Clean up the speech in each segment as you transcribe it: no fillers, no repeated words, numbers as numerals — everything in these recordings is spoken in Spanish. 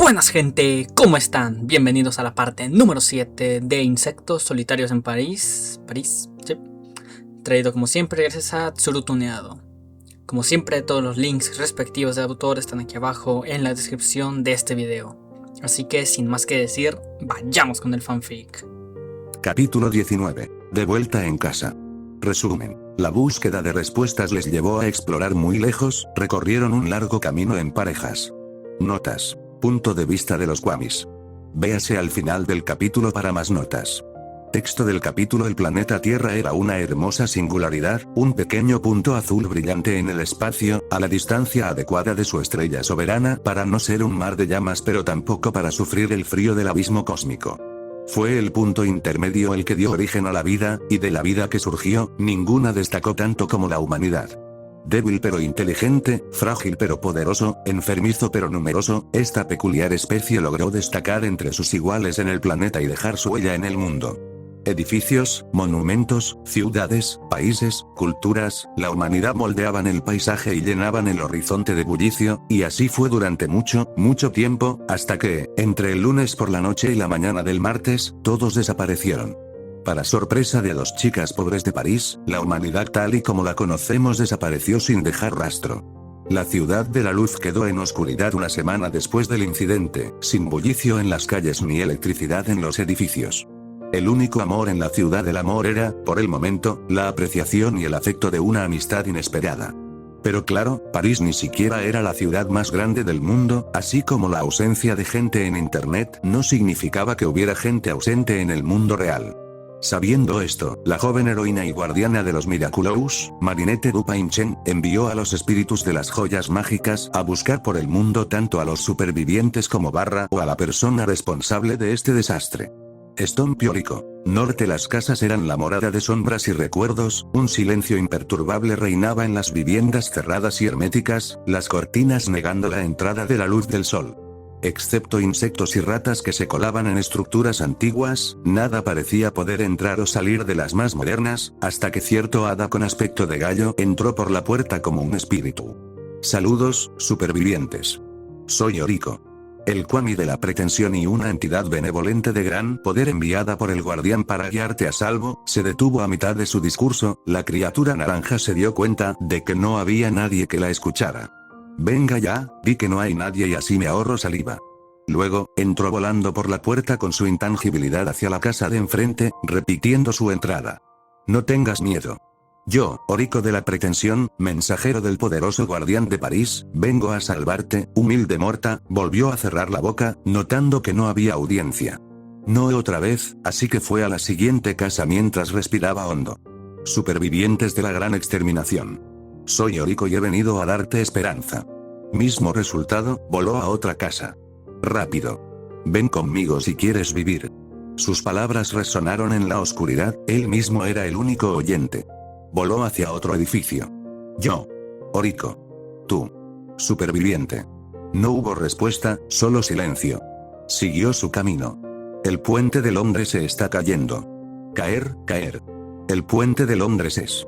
Buenas gente, ¿cómo están? Bienvenidos a la parte número 7 de Insectos Solitarios en París, sí. Traído como siempre gracias a Tsurutuneado. Como siempre, todos los links respectivos de autor están aquí abajo en la descripción de este video. Así que sin más que decir, vayamos con el fanfic. Capítulo 19. De vuelta en casa. Resumen. La búsqueda de respuestas les llevó a explorar muy lejos, recorrieron un largo camino en parejas. Notas. Punto de vista de los Kwamis. Véase al final del capítulo para más notas. Texto del capítulo: el planeta Tierra era una hermosa singularidad, un pequeño punto azul brillante en el espacio, a la distancia adecuada de su estrella soberana para no ser un mar de llamas pero tampoco para sufrir el frío del abismo cósmico. Fue el punto intermedio el que dio origen a la vida, y de la vida que surgió, ninguna destacó tanto como la humanidad. Débil pero inteligente, frágil pero poderoso, enfermizo pero numeroso, esta peculiar especie logró destacar entre sus iguales en el planeta y dejar su huella en el mundo. Edificios, monumentos, ciudades, países, culturas, la humanidad moldeaban el paisaje y llenaban el horizonte de bullicio, y así fue durante mucho tiempo, hasta que, entre el lunes por la noche y la mañana del martes, todos desaparecieron. Para sorpresa de dos chicas pobres de París, la humanidad tal y como la conocemos desapareció sin dejar rastro. La ciudad de la luz quedó en oscuridad una semana después del incidente, sin bullicio en las calles ni electricidad en los edificios. El único amor en la ciudad del amor era, por el momento, la apreciación y el afecto de una amistad inesperada. Pero claro, París ni siquiera era la ciudad más grande del mundo, así como la ausencia de gente en internet no significaba que hubiera gente ausente en el mundo real. Sabiendo esto, la joven heroína y guardiana de los Miraculous, Marinette Dupin-Chen, envió a los espíritus de las joyas mágicas a buscar por el mundo tanto a los supervivientes como o a la persona responsable de este desastre. Stompiorico. Norte. Las casas eran la morada de sombras y recuerdos, un silencio imperturbable reinaba en las viviendas cerradas y herméticas, las cortinas negando la entrada de la luz del sol. Excepto insectos y ratas que se colaban en estructuras antiguas, nada parecía poder entrar o salir de las más modernas, hasta que cierto hada con aspecto de gallo entró por la puerta como un espíritu. Saludos, supervivientes. Soy Oriko. El Kwami de la pretensión y una entidad benevolente de gran poder enviada por el guardián para guiarte a salvo. Se detuvo a mitad de su discurso, la criatura naranja se dio cuenta de que no había nadie que la escuchara. Venga ya, di que no hay nadie y así me ahorro saliva. Luego, entró volando por la puerta con su intangibilidad hacia la casa de enfrente, repitiendo su entrada. No tengas miedo. Yo, Oriko de la pretensión, mensajero del poderoso guardián de París, vengo a salvarte. Humilde morta, volvió a cerrar la boca, notando que no había audiencia. No otra vez, así que fue a la siguiente casa mientras respiraba hondo. Supervivientes de la gran exterminación. Soy Oriko y he venido a darte esperanza. Mismo resultado, voló a otra casa. Rápido. Ven conmigo si quieres vivir. Sus palabras resonaron en la oscuridad, él mismo era el único oyente. Voló hacia otro edificio. Yo. Oriko. Tú. Superviviente. No hubo respuesta, solo silencio. Siguió su camino. El puente de Londres se está cayendo. Caer. El puente de Londres es.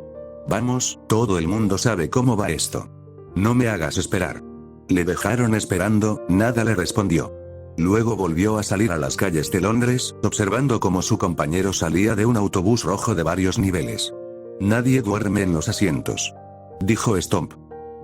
Vamos, todo el mundo sabe cómo va esto. No me hagas esperar. Le dejaron esperando, nada le respondió. Luego volvió a salir a las calles de Londres, observando cómo su compañero salía de un autobús rojo de varios niveles. Nadie duerme en los asientos. Dijo Stomp.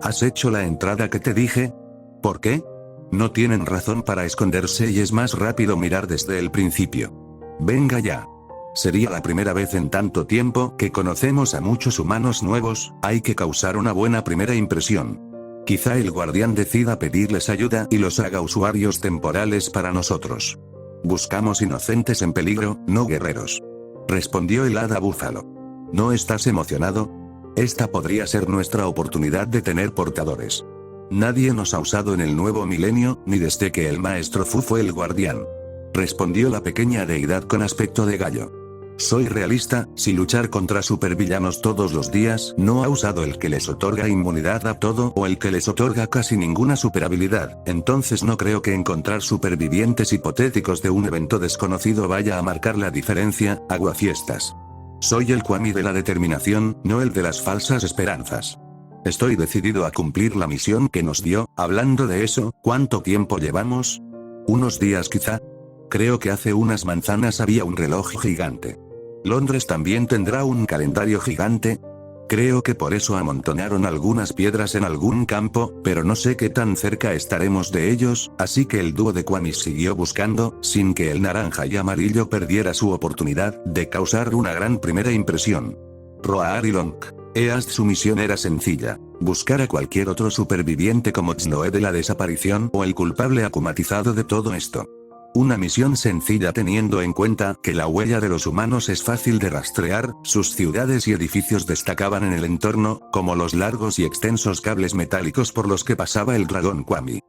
¿Has hecho la entrada que te dije? ¿Por qué? No tienen razón para esconderse y es más rápido mirar desde el principio. Venga ya. Sería la primera vez en tanto tiempo que conocemos a muchos humanos nuevos, hay que causar una buena primera impresión. Quizá el guardián decida pedirles ayuda y los haga usuarios temporales para nosotros. Buscamos inocentes en peligro, no guerreros. Respondió el hada búfalo. ¿No estás emocionado? Esta podría ser nuestra oportunidad de tener portadores. Nadie nos ha usado en el nuevo milenio, ni desde que el maestro Fu fue el guardián. Respondió la pequeña deidad con aspecto de gallo. Soy realista, si luchar contra supervillanos todos los días no ha usado el que les otorga inmunidad a todo o el que les otorga casi ninguna superhabilidad, entonces no creo que encontrar supervivientes hipotéticos de un evento desconocido vaya a marcar la diferencia. Aguafiestas. Soy el Kwami de la determinación, no el de las falsas esperanzas. Estoy decidido a cumplir la misión que nos dio. Hablando de eso, ¿cuánto tiempo llevamos? ¿Unos días quizá? Creo que hace unas manzanas había un reloj gigante. ¿Londres también tendrá un calendario gigante? Creo que por eso amontonaron algunas piedras en algún campo, pero no sé qué tan cerca estaremos de ellos, así que el dúo de Kwami siguió buscando, sin que el naranja y amarillo perdiera su oportunidad de causar una gran primera impresión. Roar y Long. Su misión era sencilla: buscar a cualquier otro superviviente como Chloe de la desaparición o el culpable akumatizado de todo esto. Una misión sencilla teniendo en cuenta que la huella de los humanos es fácil de rastrear, sus ciudades y edificios destacaban en el entorno, como los largos y extensos cables metálicos por los que pasaba el dragón Kwami.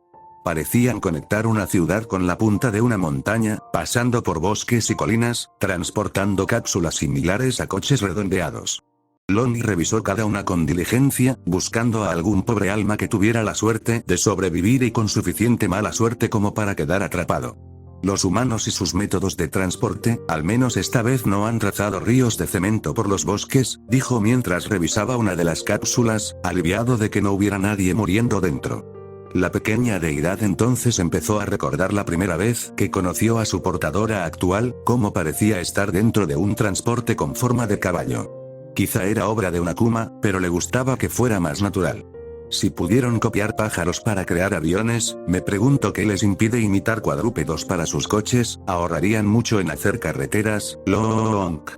Parecían conectar una ciudad con la punta de una montaña, pasando por bosques y colinas, transportando cápsulas similares a coches redondeados. Lonnie revisó cada una con diligencia, buscando a algún pobre alma que tuviera la suerte de sobrevivir y con suficiente mala suerte como para quedar atrapado. Los humanos y sus métodos de transporte, al menos esta vez no han trazado ríos de cemento por los bosques, dijo mientras revisaba una de las cápsulas, aliviado de que no hubiera nadie muriendo dentro. La pequeña deidad entonces empezó a recordar la primera vez que conoció a su portadora actual, cómo parecía estar dentro de un transporte con forma de caballo. Quizá era obra de una Akuma, pero le gustaba que fuera más natural. Si pudieron copiar pájaros para crear aviones, me pregunto qué les impide imitar cuadrúpedos para sus coches, ahorrarían mucho en hacer carreteras. Lonk.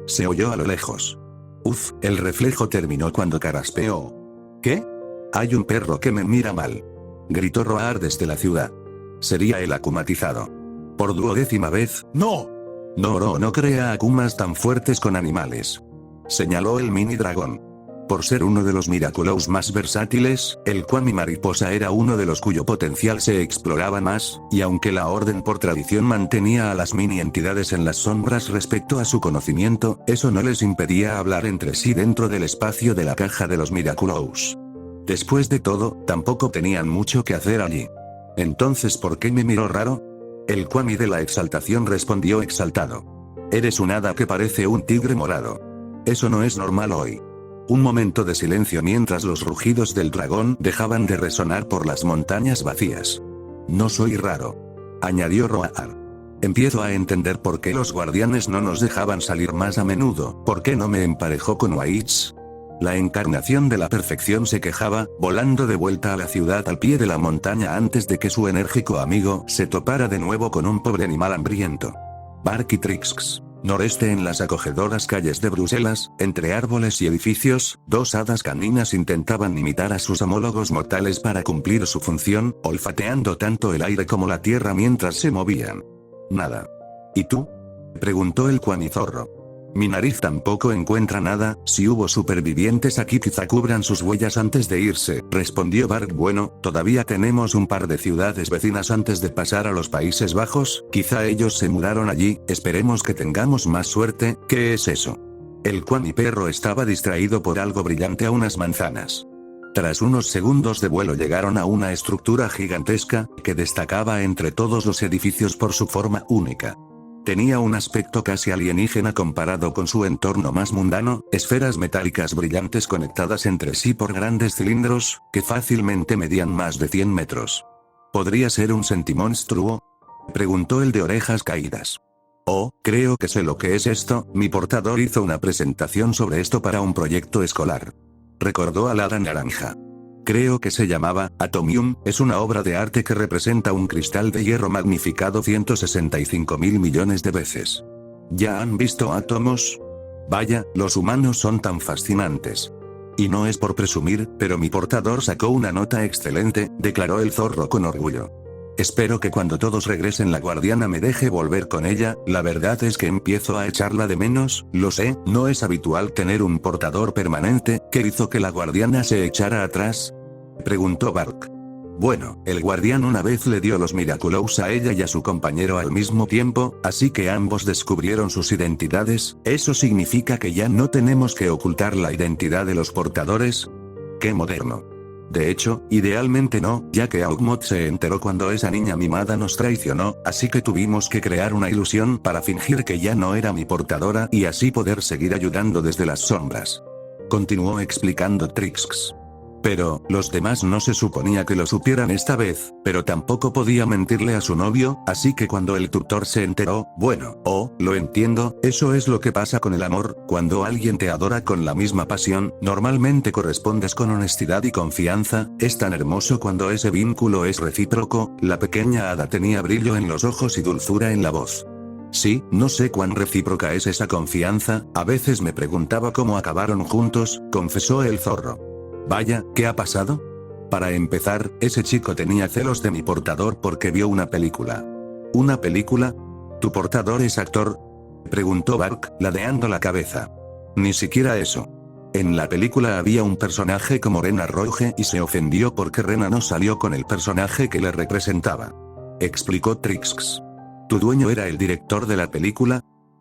Se oyó a lo lejos. Uf, el reflejo terminó cuando carraspeó. ¿Qué? Hay un perro que me mira mal. Gritó Roar desde la ciudad. Sería el akumatizado. Por 10ª vez, ¡no! No crea akumas tan fuertes con animales. Señaló el mini dragón. Por ser uno de los Miraculous más versátiles, el Kwami mariposa era uno de los cuyo potencial se exploraba más, y aunque la orden por tradición mantenía a las mini entidades en las sombras respecto a su conocimiento, eso no les impedía hablar entre sí dentro del espacio de la caja de los Miraculous. Después de todo, tampoco tenían mucho que hacer allí. Entonces, ¿por qué me miró raro? El Kwami de la exaltación respondió exaltado. Eres un hada que parece un tigre morado. Eso no es normal hoy. Un momento de silencio mientras los rugidos del dragón dejaban de resonar por las montañas vacías. No soy raro, añadió Roar. Empiezo a entender por qué los guardianes no nos dejaban salir más a menudo, por qué no me emparejó con Waits. La encarnación de la perfección se quejaba, volando de vuelta a la ciudad al pie de la montaña antes de que su enérgico amigo se topara de nuevo con un pobre animal hambriento. Barkitrix. Noreste en las acogedoras calles de Bruselas, entre árboles y edificios, dos hadas caninas intentaban imitar a sus homólogos mortales para cumplir su función, olfateando tanto el aire como la tierra mientras se movían. Nada. ¿Y tú? Preguntó el cuanizorro. Mi nariz tampoco encuentra nada, si hubo supervivientes aquí quizá cubran sus huellas antes de irse, respondió Bart. Bueno, todavía tenemos un par de ciudades vecinas antes de pasar a los Países Bajos, quizá ellos se mudaron allí, esperemos que tengamos más suerte. ¿Qué es eso? El Kwami perro estaba distraído por algo brillante a unas manzanas. Tras unos segundos de vuelo llegaron a una estructura gigantesca, que destacaba entre todos los edificios por su forma única. Tenía un aspecto casi alienígena comparado con su entorno más mundano, esferas metálicas brillantes conectadas entre sí por grandes cilindros, que fácilmente medían más de 100 metros. ¿Podría ser un sentimonstruo?, preguntó el de orejas caídas. Oh, creo que sé lo que es esto, mi portador hizo una presentación sobre esto para un proyecto escolar. Recordó al hada naranja. Creo que se llamaba Atomium, es una obra de arte que representa un cristal de hierro magnificado 165.000 millones de veces. ¿Ya han visto átomos? Vaya, los humanos son tan fascinantes. Y no es por presumir, pero mi portador sacó una nota excelente, declaró el zorro con orgullo. Espero que cuando todos regresen la guardiana me deje volver con ella, la verdad es que empiezo a echarla de menos, lo sé, no es habitual tener un portador permanente. ¿Qué hizo que la guardiana se echara atrás?, preguntó Bark. Bueno, el guardián una vez le dio los Miraculous a ella y a su compañero al mismo tiempo, así que ambos descubrieron sus identidades. ¿Eso significa que ya no tenemos que ocultar la identidad de los portadores? ¡Qué moderno! De hecho, idealmente no, ya que Augmod se enteró cuando esa niña mimada nos traicionó, así que tuvimos que crear una ilusión para fingir que ya no era mi portadora y así poder seguir ayudando desde las sombras. Continuó explicando Trix. Pero, los demás no se suponía que lo supieran esta vez, pero tampoco podía mentirle a su novio, así que cuando el tutor se enteró, bueno, lo entiendo, eso es lo que pasa con el amor, cuando alguien te adora con la misma pasión, normalmente correspondes con honestidad y confianza, es tan hermoso cuando ese vínculo es recíproco, la pequeña hada tenía brillo en los ojos y dulzura en la voz. Sí, no sé cuán recíproca es esa confianza, a veces me preguntaba cómo acabaron juntos, confesó el zorro. Vaya, ¿qué ha pasado? Para empezar, ese chico tenía celos de mi portador porque vio una película. ¿Una película? ¿Tu portador es actor? Preguntó Bark, ladeando la cabeza. Ni siquiera eso. En la película había un personaje como Rena Rouge y se ofendió porque Rena no salió con el personaje que le representaba. Explicó Trix. ¿Tu dueño era el director de la película?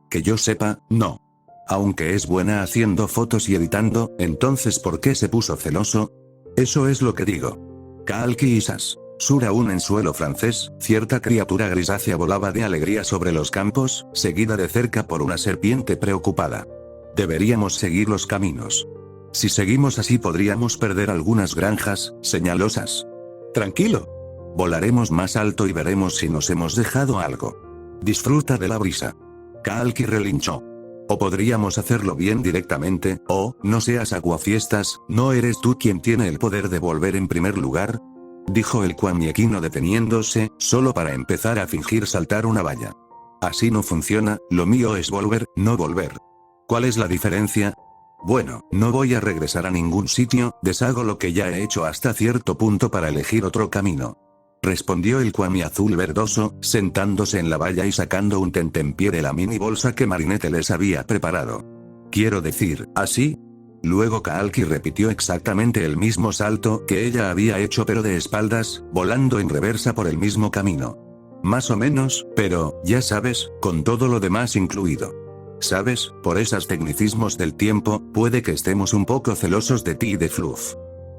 Que yo sepa, no. Aunque es buena haciendo fotos y editando, entonces ¿por qué se puso celoso? Eso es lo que digo. Kalki Isas. Sur aún en suelo francés, cierta criatura grisácea volaba de alegría sobre los campos, seguida de cerca por una serpiente preocupada. Deberíamos seguir los caminos. Si seguimos así podríamos perder algunas granjas, señaló Sas. Tranquilo. Volaremos más alto y veremos si nos hemos dejado algo. Disfruta de la brisa. Kalki relinchó. O podríamos hacerlo bien directamente, no seas aguafiestas, ¿no eres tú quien tiene el poder de volver en primer lugar? Dijo el cuamiequino deteniéndose, solo para empezar a fingir saltar una valla. Así no funciona, lo mío es volver, no volver. ¿Cuál es la diferencia? Bueno, no voy a regresar a ningún sitio, deshago lo que ya he hecho hasta cierto punto para elegir otro camino. Respondió el cuami azul verdoso, sentándose en la valla y sacando un tentempié de la mini bolsa que Marinette les había preparado. Quiero decir, ¿así? Luego Kalki repitió exactamente el mismo salto que ella había hecho pero de espaldas, volando en reversa por el mismo camino. Más o menos, pero, ya sabes, con todo lo demás incluido. ¿Sabes? Por esos tecnicismos del tiempo, puede que estemos un poco celosos de ti y de Fluff.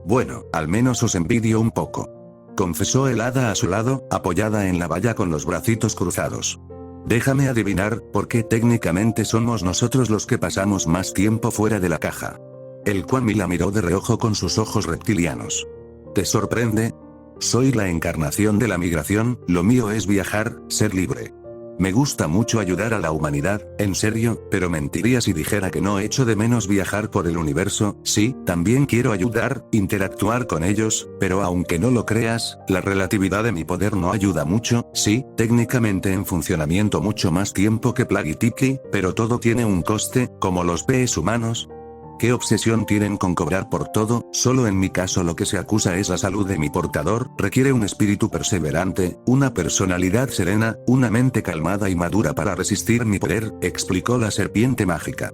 Bueno, al menos os envidio un poco. Confesó el hada a su lado, apoyada en la valla con los bracitos cruzados. Déjame adivinar, porque técnicamente somos nosotros los que pasamos más tiempo fuera de la caja. El cuami la miró de reojo con sus ojos reptilianos. ¿Te sorprende? Soy la encarnación de la migración, lo mío es viajar, ser libre. Me gusta mucho ayudar a la humanidad, en serio, pero mentiría si dijera que no echo de menos viajar por el universo, sí, también quiero ayudar, interactuar con ellos, pero aunque no lo creas, la relatividad de mi poder no ayuda mucho, sí, técnicamente en funcionamiento mucho más tiempo que Plaggy Tiki, pero todo tiene un coste, como los pies humanos. ¿Qué obsesión tienen con cobrar por todo? Solo en mi caso lo que se acusa es la salud de mi portador, requiere un espíritu perseverante, una personalidad serena, una mente calmada y madura para resistir mi poder, explicó la serpiente mágica.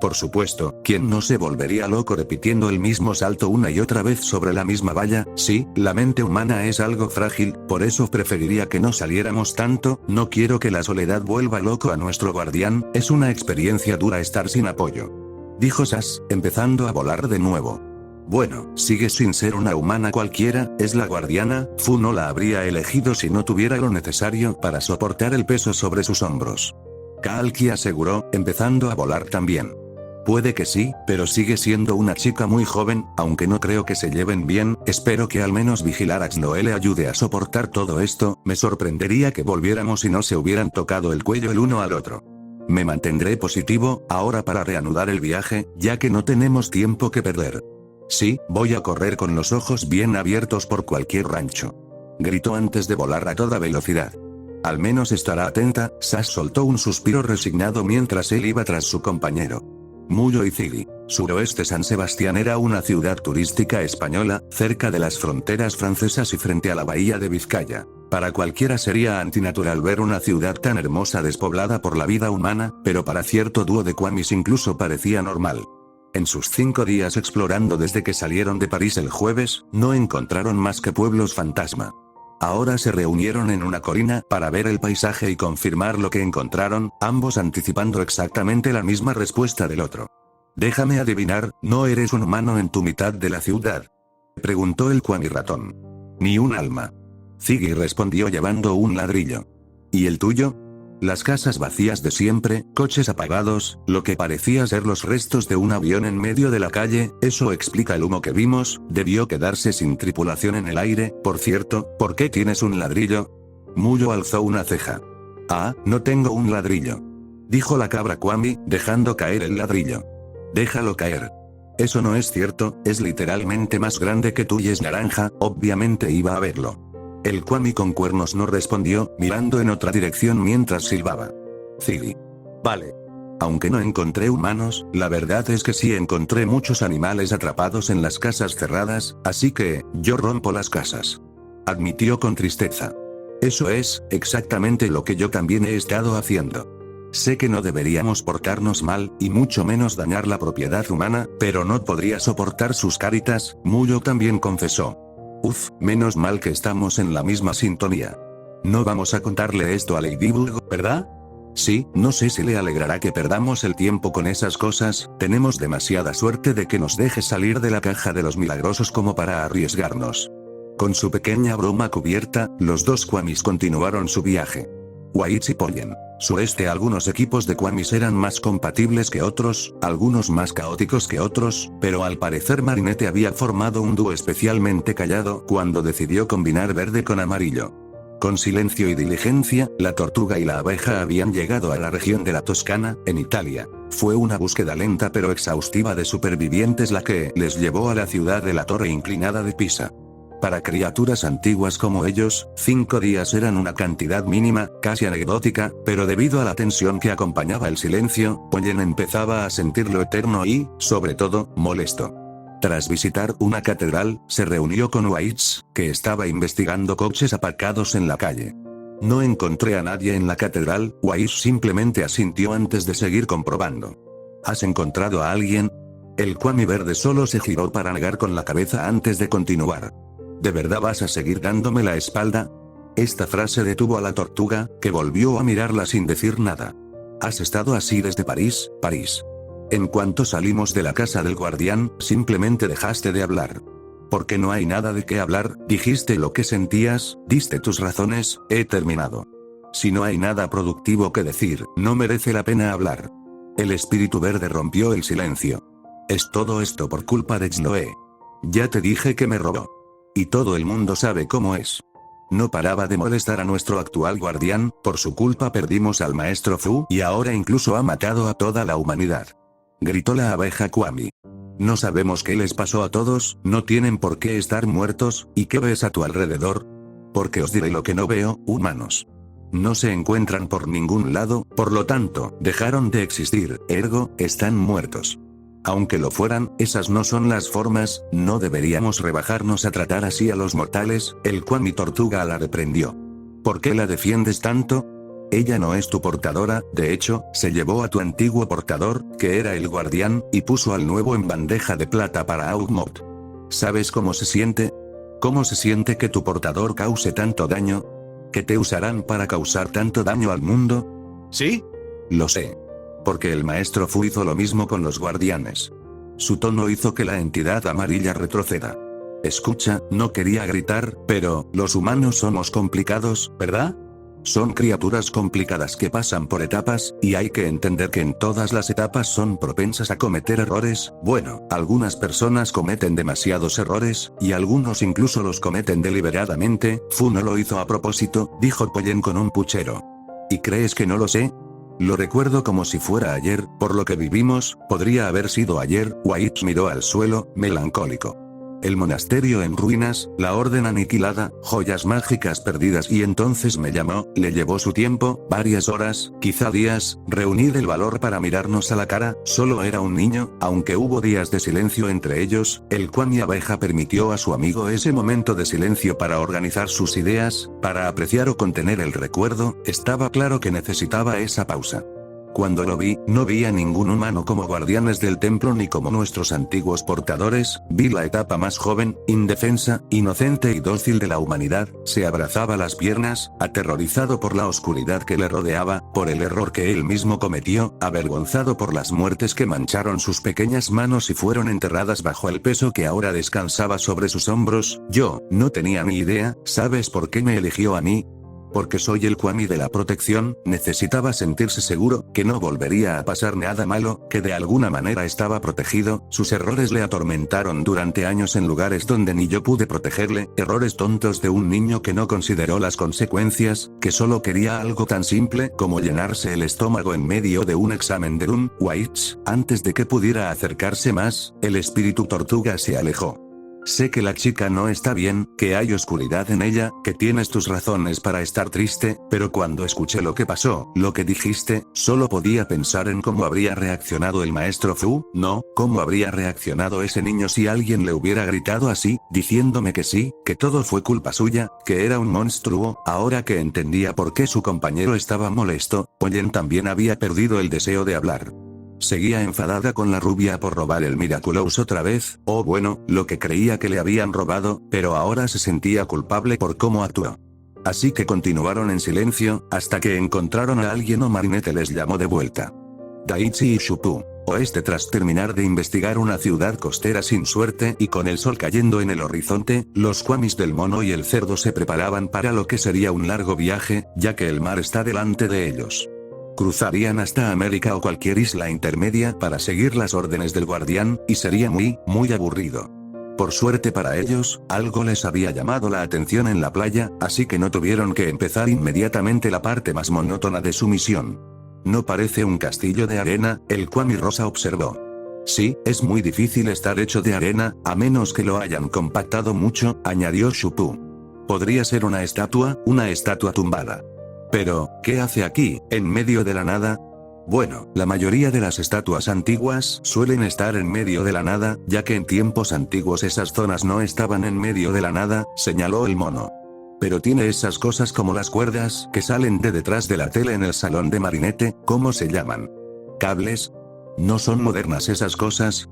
Por supuesto, ¿quién no se volvería loco repitiendo el mismo salto una y otra vez sobre la misma valla? Sí, la mente humana es algo frágil, por eso preferiría que no saliéramos tanto, no quiero que la soledad vuelva loco a nuestro guardián, es una experiencia dura estar sin apoyo. Dijo Sas, empezando a volar de nuevo. Bueno, sigue sin ser una humana cualquiera, es la guardiana, Fu no la habría elegido si no tuviera lo necesario para soportar el peso sobre sus hombros. Kalki aseguró, empezando a volar también. Puede que sí, pero sigue siendo una chica muy joven, aunque no creo que se lleven bien, espero que al menos vigilar a Xloe le ayude a soportar todo esto, me sorprendería que volviéramos y no se hubieran tocado el cuello el uno al otro. Me mantendré positivo, ahora para reanudar el viaje, ya que no tenemos tiempo que perder. Sí, voy a correr con los ojos bien abiertos por cualquier rancho. Gritó antes de volar a toda velocidad. Al menos estará atenta, Sas soltó un suspiro resignado mientras él iba tras su compañero. Muyo y Ziggy. Suroeste San Sebastián era una ciudad turística española, cerca de las fronteras francesas y frente a la bahía de Vizcaya. Para cualquiera sería antinatural ver una ciudad tan hermosa despoblada por la vida humana, pero para cierto dúo de cuamis incluso parecía normal. En sus 5 días explorando desde que salieron de París el jueves, no encontraron más que pueblos fantasma. Ahora se reunieron en una colina para ver el paisaje y confirmar lo que encontraron, ambos anticipando exactamente la misma respuesta del otro. Déjame adivinar, ¿no eres un humano en tu mitad de la ciudad? Preguntó el cuami ratón. Ni un alma. Ziggy respondió llevando un ladrillo. ¿Y el tuyo? Las casas vacías de siempre, coches apagados, lo que parecía ser los restos de un avión en medio de la calle, eso explica el humo que vimos, debió quedarse sin tripulación en el aire. Por cierto, ¿por qué tienes un ladrillo? Mullo alzó una ceja. Ah, no tengo un ladrillo. Dijo la cabra Kwami, dejando caer el ladrillo. Déjalo caer. Eso no es cierto, es literalmente más grande que tú y es naranja, obviamente iba a verlo. El Kwami con cuernos no respondió, mirando en otra dirección mientras silbaba. Ziggy. Vale. Aunque no encontré humanos, la verdad es que sí encontré muchos animales atrapados en las casas cerradas, así que, yo rompo las casas. Admitió con tristeza. Eso es, exactamente lo que yo también he estado haciendo. Sé que no deberíamos portarnos mal, y mucho menos dañar la propiedad humana, pero no podría soportar sus caritas, Mullo también confesó. Uf, menos mal que estamos en la misma sintonía. No vamos a contarle esto a Ladybug, ¿verdad? Sí, no sé si le alegrará que perdamos el tiempo con esas cosas, tenemos demasiada suerte de que nos deje salir de la caja de los milagrosos como para arriesgarnos. Con su pequeña broma cubierta, los dos Kwamis continuaron su viaje. Whites y Pollen. Sureste. Algunos equipos de Kwamis eran más compatibles que otros, algunos más caóticos que otros, pero al parecer Marinette había formado un dúo especialmente callado cuando decidió combinar verde con amarillo. Con silencio y diligencia, la tortuga y la abeja habían llegado a la región de la Toscana, en Italia. Fue una búsqueda lenta pero exhaustiva de supervivientes la que les llevó a la ciudad de la Torre Inclinada de Pisa. Para criaturas antiguas como ellos, 5 días eran una cantidad mínima, casi anecdótica, pero debido a la tensión que acompañaba el silencio, Pollen empezaba a sentirlo eterno y, sobre todo, molesto. Tras visitar una catedral, se reunió con Whites, que estaba investigando coches aparcados en la calle. No encontré a nadie en la catedral, Whites simplemente asintió antes de seguir comprobando. ¿Has encontrado a alguien? El Kwami verde solo se giró para negar con la cabeza antes de continuar. ¿De verdad vas a seguir dándome la espalda? Esta frase detuvo a la tortuga, que volvió a mirarla sin decir nada. ¿Has estado así desde París, París? En cuanto salimos de la casa del guardián, simplemente dejaste de hablar. Porque no hay nada de qué hablar, dijiste lo que sentías, diste tus razones, he terminado. Si no hay nada productivo que decir, no merece la pena hablar. El espíritu verde rompió el silencio. Es todo esto por culpa de Chloe. Ya te dije que me robó. Y todo el mundo sabe cómo es. No paraba de molestar a nuestro actual guardián, por su culpa perdimos al maestro Fu y ahora incluso ha matado a toda la humanidad. Gritó la abeja Kwami. No sabemos qué les pasó a todos, no tienen por qué estar muertos, ¿y qué ves a tu alrededor? Porque os diré lo que no veo, humanos. No se encuentran por ningún lado, por lo tanto, dejaron de existir, ergo, están muertos. Aunque lo fueran, esas no son las formas, no deberíamos rebajarnos a tratar así a los mortales, el Kwami tortuga la reprendió. ¿Por qué la defiendes tanto? Ella no es tu portadora, de hecho, se llevó a tu antiguo portador, que era el guardián, y puso al nuevo en bandeja de plata para Augmod. ¿Sabes cómo se siente? ¿Cómo se siente que tu portador cause tanto daño? ¿Que te usarán para causar tanto daño al mundo? ¿Sí? Lo sé. Porque el maestro Fu hizo lo mismo con los guardianes. Su tono hizo que la entidad amarilla retroceda. Escucha, no quería gritar, pero, los humanos somos complicados, ¿verdad? Son criaturas complicadas que pasan por etapas, y hay que entender que en todas las etapas son propensas a cometer errores. Bueno, algunas personas cometen demasiados errores, y algunos incluso los cometen deliberadamente. Fu no lo hizo a propósito, dijo Pollen con un puchero. ¿Y crees que no lo sé? Lo recuerdo como si fuera ayer, por lo que vivimos, podría haber sido ayer. White miró al suelo, melancólico. El monasterio en ruinas, la orden aniquilada, joyas mágicas perdidas y entonces me llamó, le llevó su tiempo, varias horas, quizá días, reunir el valor para mirarnos a la cara, solo era un niño, aunque hubo días de silencio entre ellos, el Kwami abeja permitió a su amigo ese momento de silencio para organizar sus ideas, para apreciar o contener el recuerdo, estaba claro que necesitaba esa pausa. Cuando lo vi, no vi a ningún humano como guardianes del templo ni como nuestros antiguos portadores, vi la etapa más joven, indefensa, inocente y dócil de la humanidad, se abrazaba las piernas, aterrorizado por la oscuridad que le rodeaba, por el error que él mismo cometió, avergonzado por las muertes que mancharon sus pequeñas manos y fueron enterradas bajo el peso que ahora descansaba sobre sus hombros. Yo, no tenía ni idea, ¿sabes por qué me eligió a mí? Porque soy el Kwami de la protección, necesitaba sentirse seguro, que no volvería a pasar nada malo, que de alguna manera estaba protegido. Sus errores le atormentaron durante años en lugares donde ni yo pude protegerle, errores tontos de un niño que no consideró las consecuencias, que solo quería algo tan simple como llenarse el estómago en medio de un examen de Room Whites. Antes de que pudiera acercarse más, el espíritu tortuga se alejó. Sé que la chica no está bien, que hay oscuridad en ella, que tienes tus razones para estar triste, pero cuando escuché lo que pasó, lo que dijiste, solo podía pensar en cómo habría reaccionado el maestro Fu, no, cómo habría reaccionado ese niño si alguien le hubiera gritado así, diciéndome que sí, que todo fue culpa suya, que era un monstruo. Ahora que entendía por qué su compañero estaba molesto, Oyen también había perdido el deseo de hablar. Seguía enfadada con la rubia por robar el Miraculous otra vez, o bueno, lo que creía que le habían robado, pero ahora se sentía culpable por cómo actuó. Así que continuaron en silencio, hasta que encontraron a alguien o Marinette les llamó de vuelta. Daichi y Shupu. Oeste. Tras terminar de investigar una ciudad costera sin suerte y con el sol cayendo en el horizonte, los Kwamis del mono y el cerdo se preparaban para lo que sería un largo viaje, ya que el mar está delante de ellos. Cruzarían hasta América o cualquier isla intermedia para seguir las órdenes del guardián, y sería muy aburrido. Por suerte para ellos, algo les había llamado la atención en la playa, así que no tuvieron que empezar inmediatamente la parte más monótona de su misión. No parece un castillo de arena, el Kwami Rosa observó. Sí, es muy difícil estar hecho de arena, a menos que lo hayan compactado mucho, añadió Shupu. Podría ser una estatua tumbada. Pero, ¿qué hace aquí, en medio de la nada? Bueno, la mayoría de las estatuas antiguas suelen estar en medio de la nada, ya que en tiempos antiguos esas zonas no estaban en medio de la nada, señaló el mono. Pero tiene esas cosas como las cuerdas que salen de detrás de la tele en el salón de Marinette, ¿cómo se llaman? ¿Cables? ¿No son modernas esas cosas?,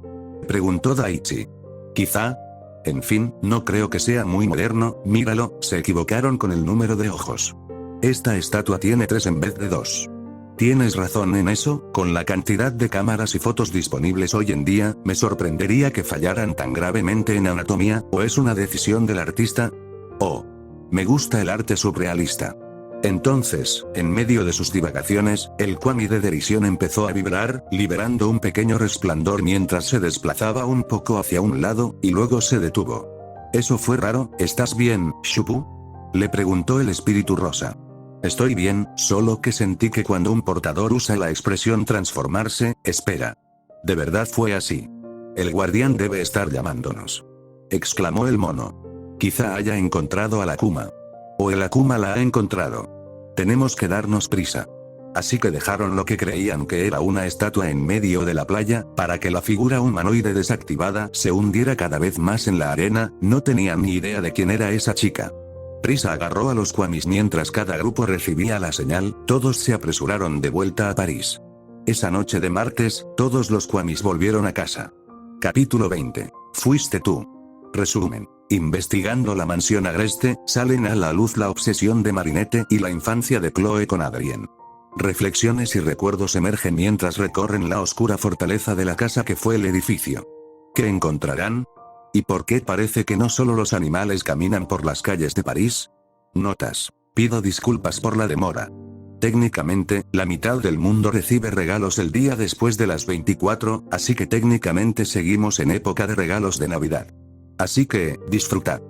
preguntó Daichi. Quizá. En fin, no creo que sea muy moderno, míralo, se equivocaron con el número de ojos. Esta estatua tiene 3 en vez de 2. Tienes razón en eso, con la cantidad de cámaras y fotos disponibles hoy en día, me sorprendería que fallaran tan gravemente en anatomía, ¿o es una decisión del artista? Oh. Me gusta el arte surrealista. Entonces, en medio de sus divagaciones, el Kwami de derisión empezó a vibrar, liberando un pequeño resplandor mientras se desplazaba un poco hacia un lado, y luego se detuvo. Eso fue raro. ¿Estás bien, Shupu?, le preguntó el espíritu rosa. Estoy bien, solo que sentí que cuando un portador usa la expresión transformarse, espera. ¿De verdad fue así? El guardián debe estar llamándonos, exclamó el mono. Quizá haya encontrado a la Akuma. O el Akuma la ha encontrado. Tenemos que darnos prisa. Así que dejaron lo que creían que era una estatua en medio de la playa, para que la figura humanoide desactivada se hundiera cada vez más en la arena. No tenían ni idea de quién era esa chica. Prisa agarró a los Kwamis mientras cada grupo recibía la señal, todos se apresuraron de vuelta a París. Esa noche de martes, todos los Kwamis volvieron a casa. Capítulo 20. Fuiste tú. Resumen. Investigando la mansión agreste, salen a la luz la obsesión de Marinette y la infancia de Chloe con Adrien. Reflexiones y recuerdos emergen mientras recorren la oscura fortaleza de la casa que fue el edificio. ¿Qué encontrarán? ¿Y por qué parece que no solo los animales caminan por las calles de París? Notas. Pido disculpas por la demora. Técnicamente, la mitad del mundo recibe regalos el día después de las 24, así que técnicamente seguimos en época de regalos de Navidad. Así que, disfrutad.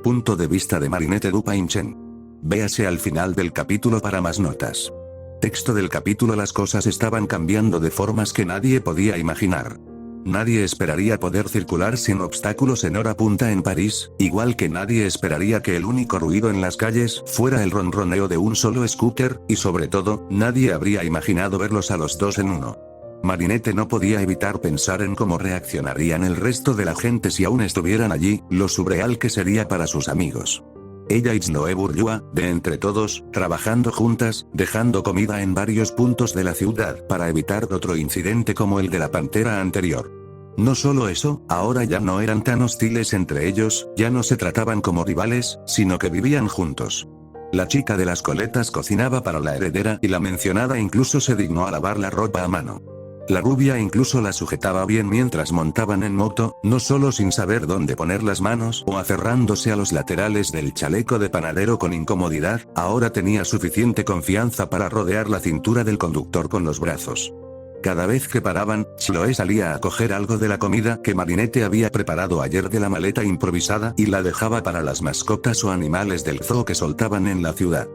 Punto de vista de Marinette Dupainchen. Véase al final del capítulo para más notas. Texto del capítulo. Las cosas estaban cambiando de formas que nadie podía imaginar. Nadie esperaría poder circular sin obstáculos en hora punta en París, igual que nadie esperaría que el único ruido en las calles fuera el ronroneo de un solo scooter, y sobre todo, nadie habría imaginado verlos a los dos en uno. Marinette no podía evitar pensar en cómo reaccionarían el resto de la gente si aún estuvieran allí, lo surreal que sería para sus amigos. Ella y Chloe Bourgeois, de entre todos, trabajando juntas, dejando comida en varios puntos de la ciudad para evitar otro incidente como el de la pantera anterior. No solo eso, ahora ya no eran tan hostiles entre ellos, ya no se trataban como rivales, sino que vivían juntos. La chica de las coletas cocinaba para la heredera y la mencionada incluso se dignó a lavar la ropa a mano. La rubia incluso la sujetaba bien mientras montaban en moto, no solo sin saber dónde poner las manos o aferrándose a los laterales del chaleco de panadero con incomodidad, ahora tenía suficiente confianza para rodear la cintura del conductor con los brazos. Cada vez que paraban, Chloe salía a coger algo de la comida que Marinette había preparado ayer de la maleta improvisada y la dejaba para las mascotas o animales del zoo que soltaban en la ciudad.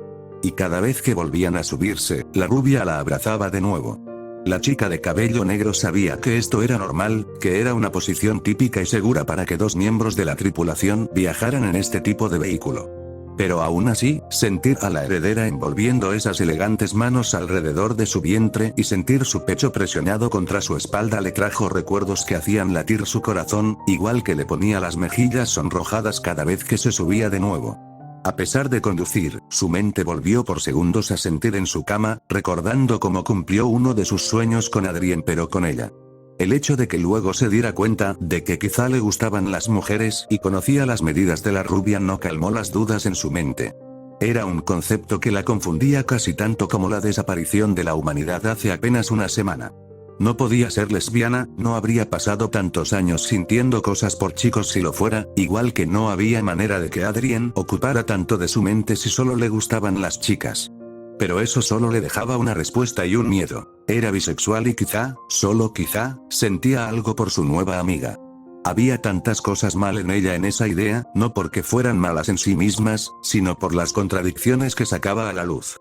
Y cada vez que volvían a subirse, la rubia la abrazaba de nuevo. La chica de cabello negro sabía que esto era normal, que era una posición típica y segura para que dos miembros de la tripulación viajaran en este tipo de vehículo. Pero aún así, sentir a la heredera envolviendo esas elegantes manos alrededor de su vientre y sentir su pecho presionado contra su espalda le trajo recuerdos que hacían latir su corazón, igual que le ponía las mejillas sonrojadas cada vez que se subía de nuevo. A pesar de conducir, su mente volvió por segundos a sentir en su cama, recordando cómo cumplió uno de sus sueños con Adrien pero con ella. El hecho de que luego se diera cuenta de que quizá le gustaban las mujeres y conocía las medidas de la rubia no calmó las dudas en su mente. Era un concepto que la confundía casi tanto como la desaparición de la humanidad hace apenas una semana. No podía ser lesbiana, no habría pasado tantos años sintiendo cosas por chicos si lo fuera, igual que no había manera de que Adrien ocupara tanto de su mente si solo le gustaban las chicas. Pero eso solo le dejaba una respuesta y un miedo. Era bisexual y quizá, solo quizá, sentía algo por su nueva amiga. Había tantas cosas mal en ella en esa idea, no porque fueran malas en sí mismas, sino por las contradicciones que sacaba a la luz.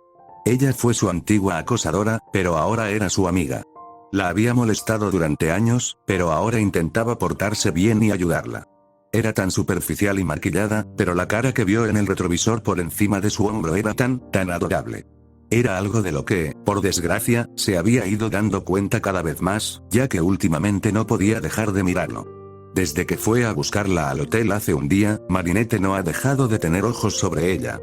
Ella fue su antigua acosadora, pero ahora era su amiga. La había molestado durante años, pero ahora intentaba portarse bien y ayudarla. Era tan superficial y maquillada, pero la cara que vio en el retrovisor por encima de su hombro era tan adorable. Era algo de lo que, por desgracia, se había ido dando cuenta cada vez más, ya que últimamente no podía dejar de mirarlo. Desde que fue a buscarla al hotel hace un día, Marinette no ha dejado de tener ojos sobre ella.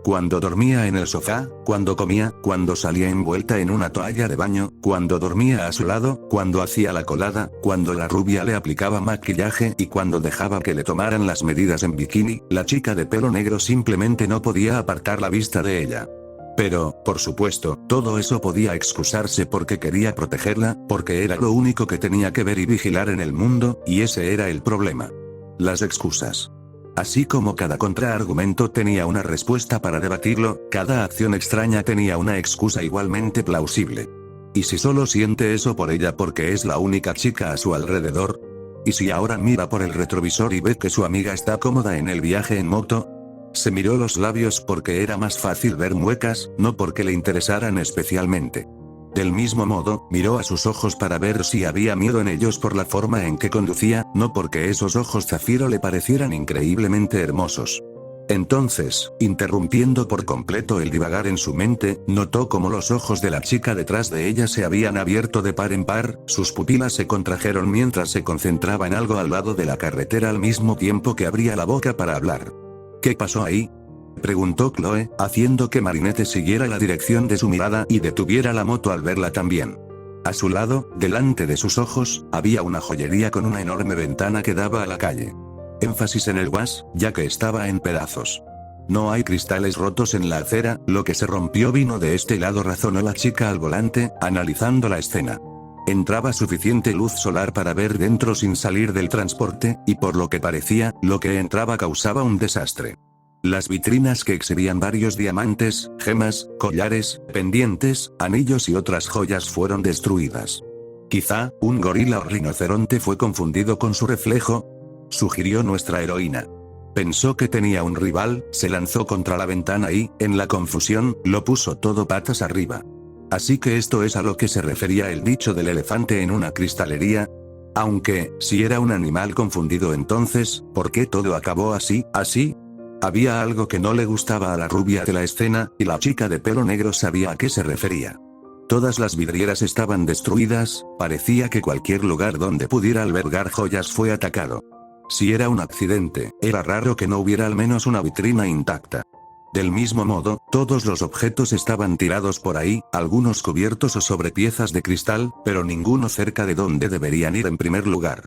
Cuando dormía en el sofá, cuando comía, cuando salía envuelta en una toalla de baño, cuando dormía a su lado, cuando hacía la colada, cuando la rubia le aplicaba maquillaje y cuando dejaba que le tomaran las medidas en bikini, la chica de pelo negro simplemente no podía apartar la vista de ella. Pero, por supuesto, todo eso podía excusarse porque quería protegerla, porque era lo único que tenía que ver y vigilar en el mundo, y ese era el problema. Las excusas. Así como cada contraargumento tenía una respuesta para debatirlo, cada acción extraña tenía una excusa igualmente plausible. ¿Y si solo siente eso por ella porque es la única chica a su alrededor? ¿Y si ahora mira por el retrovisor y ve que su amiga está cómoda en el viaje en moto? Se miró los labios porque era más fácil ver muecas, no porque le interesaran especialmente. Del mismo modo, miró a sus ojos para ver si había miedo en ellos por la forma en que conducía, no porque esos ojos zafiro le parecieran increíblemente hermosos. Entonces, interrumpiendo por completo el divagar en su mente, notó como los ojos de la chica detrás de ella se habían abierto de par en par, sus pupilas se contrajeron mientras se concentraba en algo al lado de la carretera al mismo tiempo que abría la boca para hablar. ¿Qué pasó ahí?, preguntó Chloe, haciendo que Marinette siguiera la dirección de su mirada y detuviera la moto al verla también. A su lado, delante de sus ojos, había una joyería con una enorme ventana que daba a la calle. Énfasis en el was, ya que estaba en pedazos. No hay cristales rotos en la acera, lo que se rompió vino de este lado, razonó la chica al volante, analizando la escena. Entraba suficiente luz solar para ver dentro sin salir del transporte, y por lo que parecía, lo que entraba causaba un desastre. Las vitrinas que exhibían varios diamantes, gemas, collares, pendientes, anillos y otras joyas fueron destruidas. Quizá, un gorila o rinoceronte fue confundido con su reflejo, sugirió nuestra heroína. Pensó que tenía un rival, se lanzó contra la ventana y, en la confusión, lo puso todo patas arriba. Así que esto es a lo que se refería el dicho del elefante en una cristalería. Aunque, si era un animal confundido entonces, ¿por qué todo acabó así? Había algo que no le gustaba a la rubia de la escena, y la chica de pelo negro sabía a qué se refería. Todas las vidrieras estaban destruidas, parecía que cualquier lugar donde pudiera albergar joyas fue atacado. Si era un accidente, era raro que no hubiera al menos una vitrina intacta. Del mismo modo, todos los objetos estaban tirados por ahí, algunos cubiertos o sobre piezas de cristal, pero ninguno cerca de donde deberían ir en primer lugar.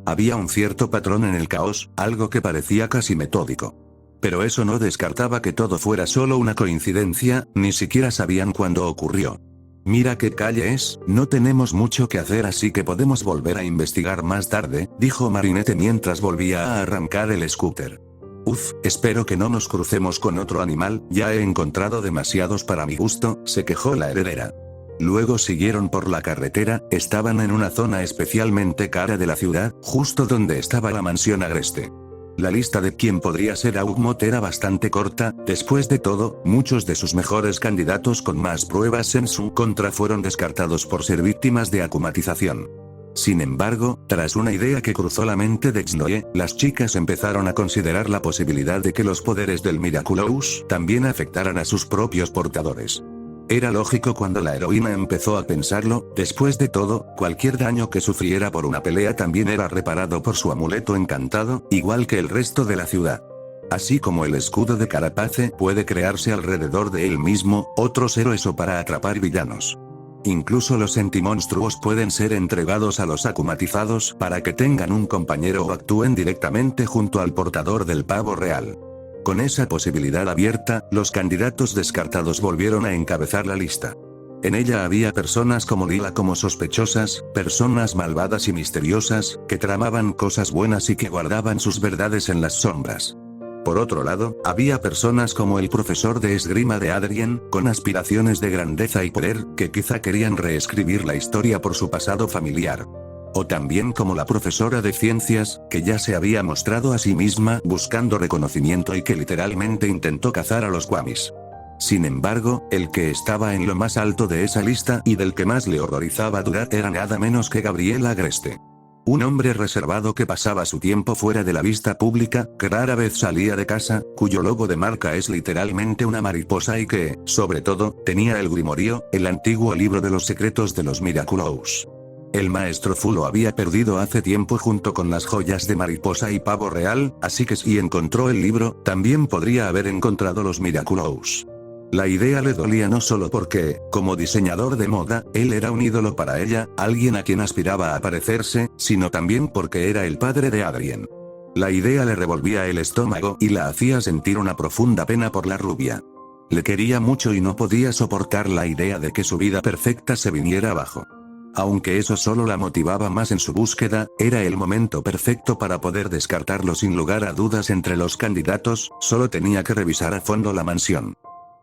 Había un cierto patrón en el caos, algo que parecía casi metódico. Pero eso no descartaba que todo fuera solo una coincidencia, ni siquiera sabían cuándo ocurrió. Mira qué calle es, no tenemos mucho que hacer así que podemos volver a investigar más tarde, dijo Marinette mientras volvía a arrancar el scooter. Uf, espero que no nos crucemos con otro animal, ya he encontrado demasiados para mi gusto, se quejó la heredera. Luego siguieron por la carretera, estaban en una zona especialmente cara de la ciudad, justo donde estaba la mansión agreste. La lista de quién podría ser Augmot era bastante corta, después de todo, muchos de sus mejores candidatos con más pruebas en su contra fueron descartados por ser víctimas de acumatización. Sin embargo, tras una idea que cruzó la mente de Chloe, las chicas empezaron a considerar la posibilidad de que los poderes del Miraculous también afectaran a sus propios portadores. Era lógico cuando la heroína empezó a pensarlo, después de todo, cualquier daño que sufriera por una pelea también era reparado por su amuleto encantado, igual que el resto de la ciudad. Así como el escudo de Carapace puede crearse alrededor de él mismo, otros héroes o para atrapar villanos. Incluso los sentimonstruos pueden ser entregados a los acumatizados para que tengan un compañero o actúen directamente junto al portador del pavo real. Con esa posibilidad abierta, los candidatos descartados volvieron a encabezar la lista. En ella había personas como Lila como sospechosas, personas malvadas y misteriosas, que tramaban cosas buenas y que guardaban sus verdades en las sombras. Por otro lado, había personas como el profesor de esgrima de Adrien, con aspiraciones de grandeza y poder, que quizá querían reescribir la historia por su pasado familiar. O también como la profesora de ciencias, que ya se había mostrado a sí misma buscando reconocimiento y que literalmente intentó cazar a los Kwamis. Sin embargo, el que estaba en lo más alto de esa lista y del que más le horrorizaba dudar era nada menos que Gabriel Agreste. Un hombre reservado que pasaba su tiempo fuera de la vista pública, que rara vez salía de casa, cuyo logo de marca es literalmente una mariposa y que, sobre todo, tenía el Grimorio, el antiguo libro de los secretos de los Miraculous. El maestro Fu lo había perdido hace tiempo junto con las joyas de mariposa y pavo real, así que si encontró el libro, también podría haber encontrado los Miraculous. La idea le dolía no solo porque, como diseñador de moda, él era un ídolo para ella, alguien a quien aspiraba a parecerse, sino también porque era el padre de Adrien. La idea le revolvía el estómago y la hacía sentir una profunda pena por la rubia. Le quería mucho y no podía soportar la idea de que su vida perfecta se viniera abajo. Aunque eso solo la motivaba más en su búsqueda, era el momento perfecto para poder descartarlo sin lugar a dudas entre los candidatos, solo tenía que revisar a fondo la mansión.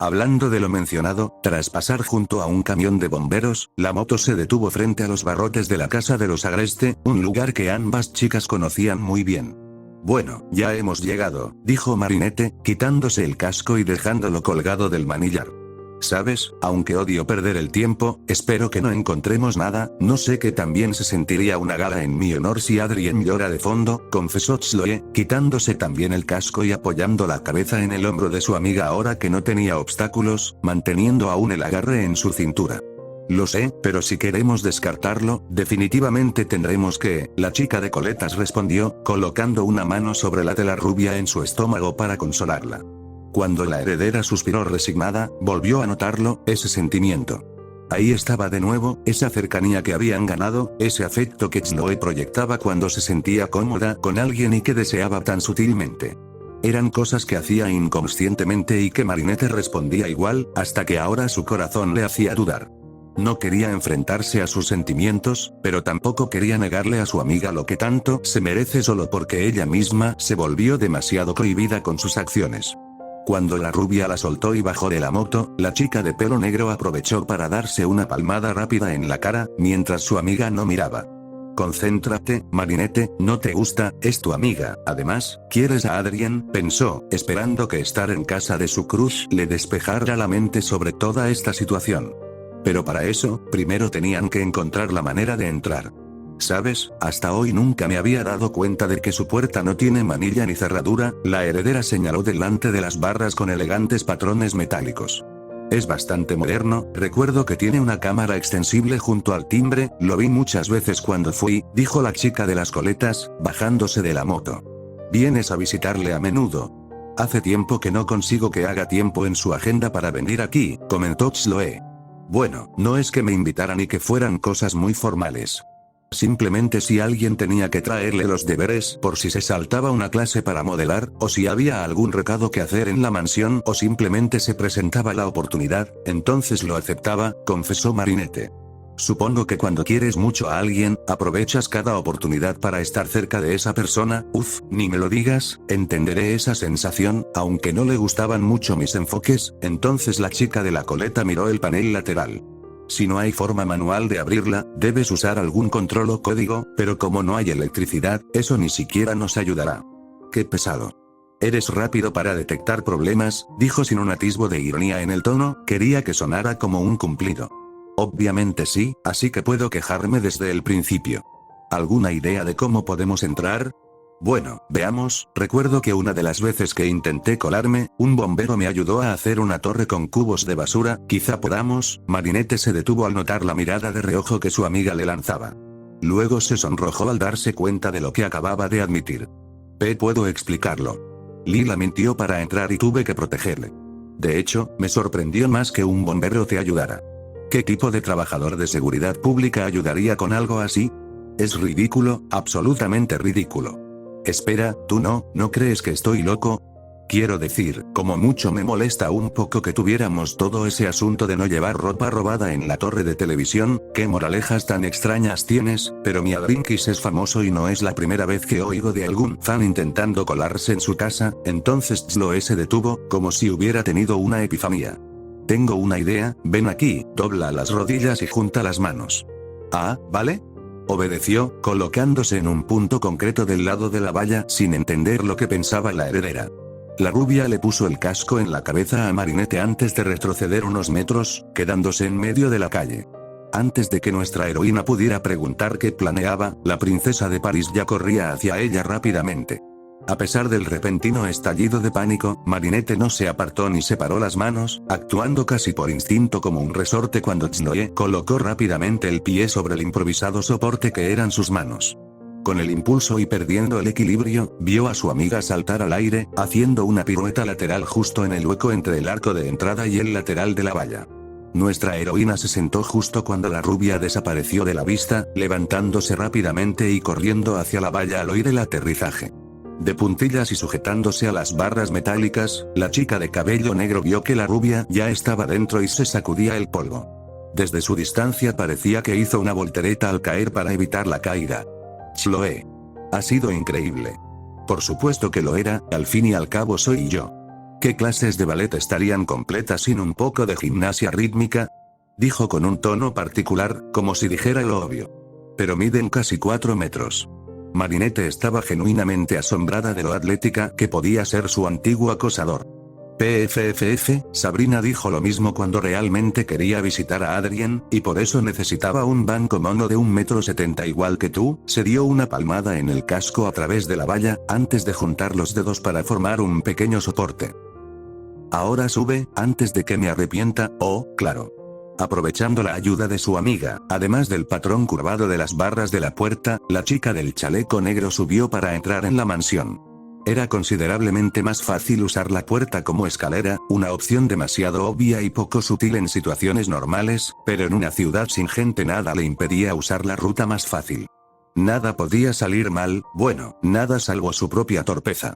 Hablando de lo mencionado, tras pasar junto a un camión de bomberos, la moto se detuvo frente a los barrotes de la casa de los Agreste, un lugar que ambas chicas conocían muy bien. Bueno, ya hemos llegado, dijo Marinette, quitándose el casco y dejándolo colgado del manillar. ¿Sabes? Aunque odio perder el tiempo, espero que no encontremos nada, no sé que también se sentiría una gala en mi honor si Adrien llora de fondo, confesó Chloe, quitándose también el casco y apoyando la cabeza en el hombro de su amiga ahora que no tenía obstáculos, manteniendo aún el agarre en su cintura. Lo sé, pero si queremos descartarlo, definitivamente tendremos que, la chica de coletas respondió, colocando una mano sobre la de la rubia en su estómago para consolarla. Cuando la heredera suspiró resignada, volvió a notarlo, ese sentimiento. Ahí estaba de nuevo, esa cercanía que habían ganado, ese afecto que Chloe proyectaba cuando se sentía cómoda con alguien y que deseaba tan sutilmente. Eran cosas que hacía inconscientemente y que Marinette respondía igual, hasta que ahora su corazón le hacía dudar. No quería enfrentarse a sus sentimientos, pero tampoco quería negarle a su amiga lo que tanto se merece solo porque ella misma se volvió demasiado cohibida con sus acciones. Cuando la rubia la soltó y bajó de la moto, la chica de pelo negro aprovechó para darse una palmada rápida en la cara, mientras su amiga no miraba. Concéntrate, Marinette, no te gusta, es tu amiga, además, ¿quieres a Adrien?, pensó, esperando que estar en casa de su crush le despejara la mente sobre toda esta situación. Pero para eso, primero tenían que encontrar la manera de entrar. ¿Sabes? Hasta hoy nunca me había dado cuenta de que su puerta no tiene manilla ni cerradura, la heredera señaló delante de las barras con elegantes patrones metálicos. Es bastante moderno, recuerdo que tiene una cámara extensible junto al timbre, lo vi muchas veces cuando fui, dijo la chica de las coletas, bajándose de la moto. ¿Vienes a visitarle a menudo? Hace tiempo que no consigo que haga tiempo en su agenda para venir aquí, comentó Chloe. Bueno, no es que me invitaran y que fueran cosas muy formales. Simplemente si alguien tenía que traerle los deberes por si se saltaba una clase para modelar, o si había algún recado que hacer en la mansión o simplemente se presentaba la oportunidad, entonces lo aceptaba, confesó Marinette. Supongo que cuando quieres mucho a alguien, aprovechas cada oportunidad para estar cerca de esa persona. Ni me lo digas, entenderé esa sensación, aunque no le gustaban mucho mis enfoques. Entonces la chica de la coleta miró el panel lateral. Si no hay forma manual de abrirla, debes usar algún control o código, pero como no hay electricidad, eso ni siquiera nos ayudará. Qué pesado. Eres rápido para detectar problemas, dijo sin un atisbo de ironía en el tono, quería que sonara como un cumplido. Obviamente sí, así que puedo quejarme desde el principio. ¿Alguna idea de cómo podemos entrar? Bueno, veamos, recuerdo que una de las veces que intenté colarme, un bombero me ayudó a hacer una torre con cubos de basura, quizá podamos. Marinette se detuvo al notar la mirada de reojo que su amiga le lanzaba. Luego se sonrojó al darse cuenta de lo que acababa de admitir. Puedo explicarlo. Lila mintió para entrar y tuve que protegerle. De hecho, me sorprendió más que un bombero te ayudara. ¿Qué tipo de trabajador de seguridad pública ayudaría con algo así? Es ridículo, absolutamente ridículo. Espera, ¿tú no crees que estoy loco? Quiero decir, como mucho me molesta un poco que tuviéramos todo ese asunto de no llevar ropa robada en la torre de televisión, qué moralejas tan extrañas tienes, pero mi Adrinkis es famoso y no es la primera vez que oigo de algún fan intentando colarse en su casa. Entonces Chloe se detuvo, como si hubiera tenido una epifanía. Tengo una idea, ven aquí, dobla las rodillas y junta las manos. Ah, ¿vale? Obedeció, colocándose en un punto concreto del lado de la valla sin entender lo que pensaba la heredera. La rubia le puso el casco en la cabeza a Marinette antes de retroceder unos metros, quedándose en medio de la calle. Antes de que nuestra heroína pudiera preguntar qué planeaba, la princesa de París ya corría hacia ella rápidamente. A pesar del repentino estallido de pánico, Marinette no se apartó ni separó las manos, actuando casi por instinto como un resorte cuando Chloe colocó rápidamente el pie sobre el improvisado soporte que eran sus manos. Con el impulso y perdiendo el equilibrio, vio a su amiga saltar al aire, haciendo una pirueta lateral justo en el hueco entre el arco de entrada y el lateral de la valla. Nuestra heroína se sentó justo cuando la rubia desapareció de la vista, levantándose rápidamente y corriendo hacia la valla al oír el aterrizaje. De puntillas y sujetándose a las barras metálicas, la chica de cabello negro vio que la rubia ya estaba dentro y se sacudía el polvo. Desde su distancia parecía que hizo una voltereta al caer para evitar la caída. Chloe. Ha sido increíble. Por supuesto que lo era, al fin y al cabo soy yo. ¿Qué clases de ballet estarían completas sin un poco de gimnasia rítmica? Dijo con un tono particular, como si dijera lo obvio. Pero miden casi 4 metros. Marinette estaba genuinamente asombrada de lo atlética que podía ser su antiguo acosador. Sabrina dijo lo mismo cuando realmente quería visitar a Adrien, y por eso necesitaba un banco mono de 1,70 m igual que tú. Se dio una palmada en el casco a través de la valla, antes de juntar los dedos para formar un pequeño soporte. Ahora sube, antes de que me arrepienta, claro. Aprovechando la ayuda de su amiga, además del patrón curvado de las barras de la puerta, la chica del chaleco negro subió para entrar en la mansión. Era considerablemente más fácil usar la puerta como escalera, una opción demasiado obvia y poco sutil en situaciones normales, pero en una ciudad sin gente nada le impedía usar la ruta más fácil. Nada podía salir mal, bueno, nada salvo su propia torpeza.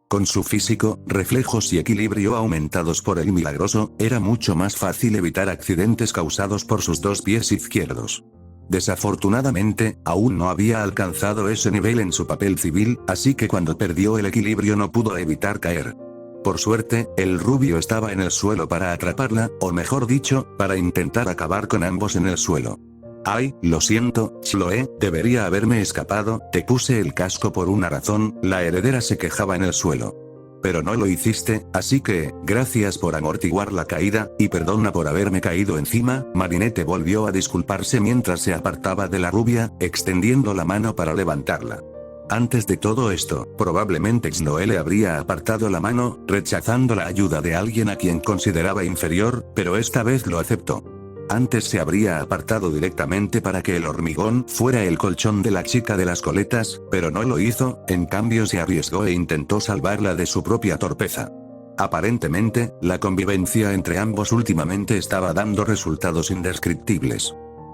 Con su físico, reflejos y equilibrio aumentados por el milagroso, era mucho más fácil evitar accidentes causados por sus 2 pies izquierdos. Desafortunadamente, aún no había alcanzado ese nivel en su papel civil, así que cuando perdió el equilibrio no pudo evitar caer. Por suerte, el rubio estaba en el suelo para atraparla, o mejor dicho, para intentar acabar con ambos en el suelo. Ay, lo siento, Chloe, debería haberme escapado, te puse el casco por una razón, la heredera se quejaba en el suelo. Pero no lo hiciste, así que, gracias por amortiguar la caída, y perdona por haberme caído encima. Marinette volvió a disculparse mientras se apartaba de la rubia, extendiendo la mano para levantarla. Antes de todo esto, probablemente Chloe le habría apartado la mano, rechazando la ayuda de alguien a quien consideraba inferior, pero esta vez lo aceptó. Antes se habría apartado directamente para que el hormigón fuera el colchón de la chica de las coletas, pero no lo hizo, en cambio se arriesgó e intentó salvarla de su propia torpeza. Aparentemente, la convivencia entre ambos últimamente estaba dando resultados indescriptibles.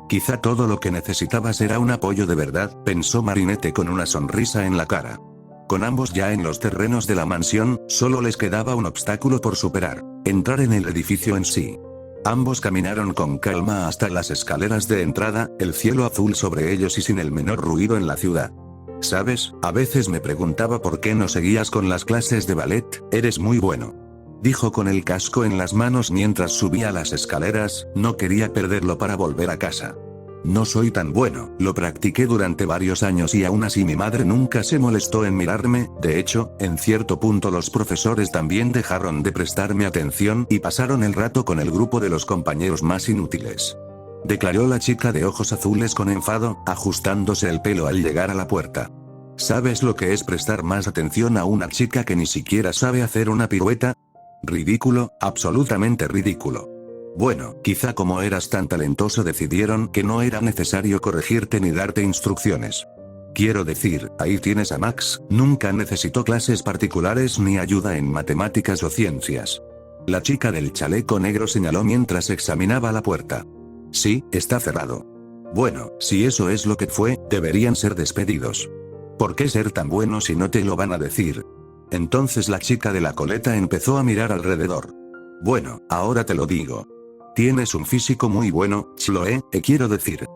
Quizá todo lo que necesitabas era un apoyo de verdad, pensó Marinette con una sonrisa en la cara. Con ambos ya en los terrenos de la mansión, solo les quedaba un obstáculo por superar: entrar en el edificio en sí. Ambos caminaron con calma hasta las escaleras de entrada, el cielo azul sobre ellos y sin el menor ruido en la ciudad. ¿Sabes? A veces me preguntaba por qué no seguías con las clases de ballet, eres muy bueno. Dijo con el casco en las manos mientras subía las escaleras, no quería perderlo para volver a casa. No soy tan bueno, lo practiqué durante varios años y aún así mi madre nunca se molestó en mirarme, de hecho, en cierto punto los profesores también dejaron de prestarme atención y pasaron el rato con el grupo de los compañeros más inútiles. Declaró la chica de ojos azules con enfado, ajustándose el pelo al llegar a la puerta. ¿Sabes lo que es prestar más atención a una chica que ni siquiera sabe hacer una pirueta? Ridículo, absolutamente ridículo. Bueno, quizá como eras tan talentoso decidieron que no era necesario corregirte ni darte instrucciones. Quiero decir, ahí tienes a Max, nunca necesitó clases particulares ni ayuda en matemáticas o ciencias. La chica del chaleco negro señaló mientras examinaba la puerta. Sí, está cerrado. Bueno, si eso es lo que fue, deberían ser despedidos. ¿Por qué ser tan bueno si no te lo van a decir? Entonces la chica de la coleta empezó a mirar alrededor. Bueno, ahora te lo digo. Tienes un físico muy bueno, Chloe, quiero decir.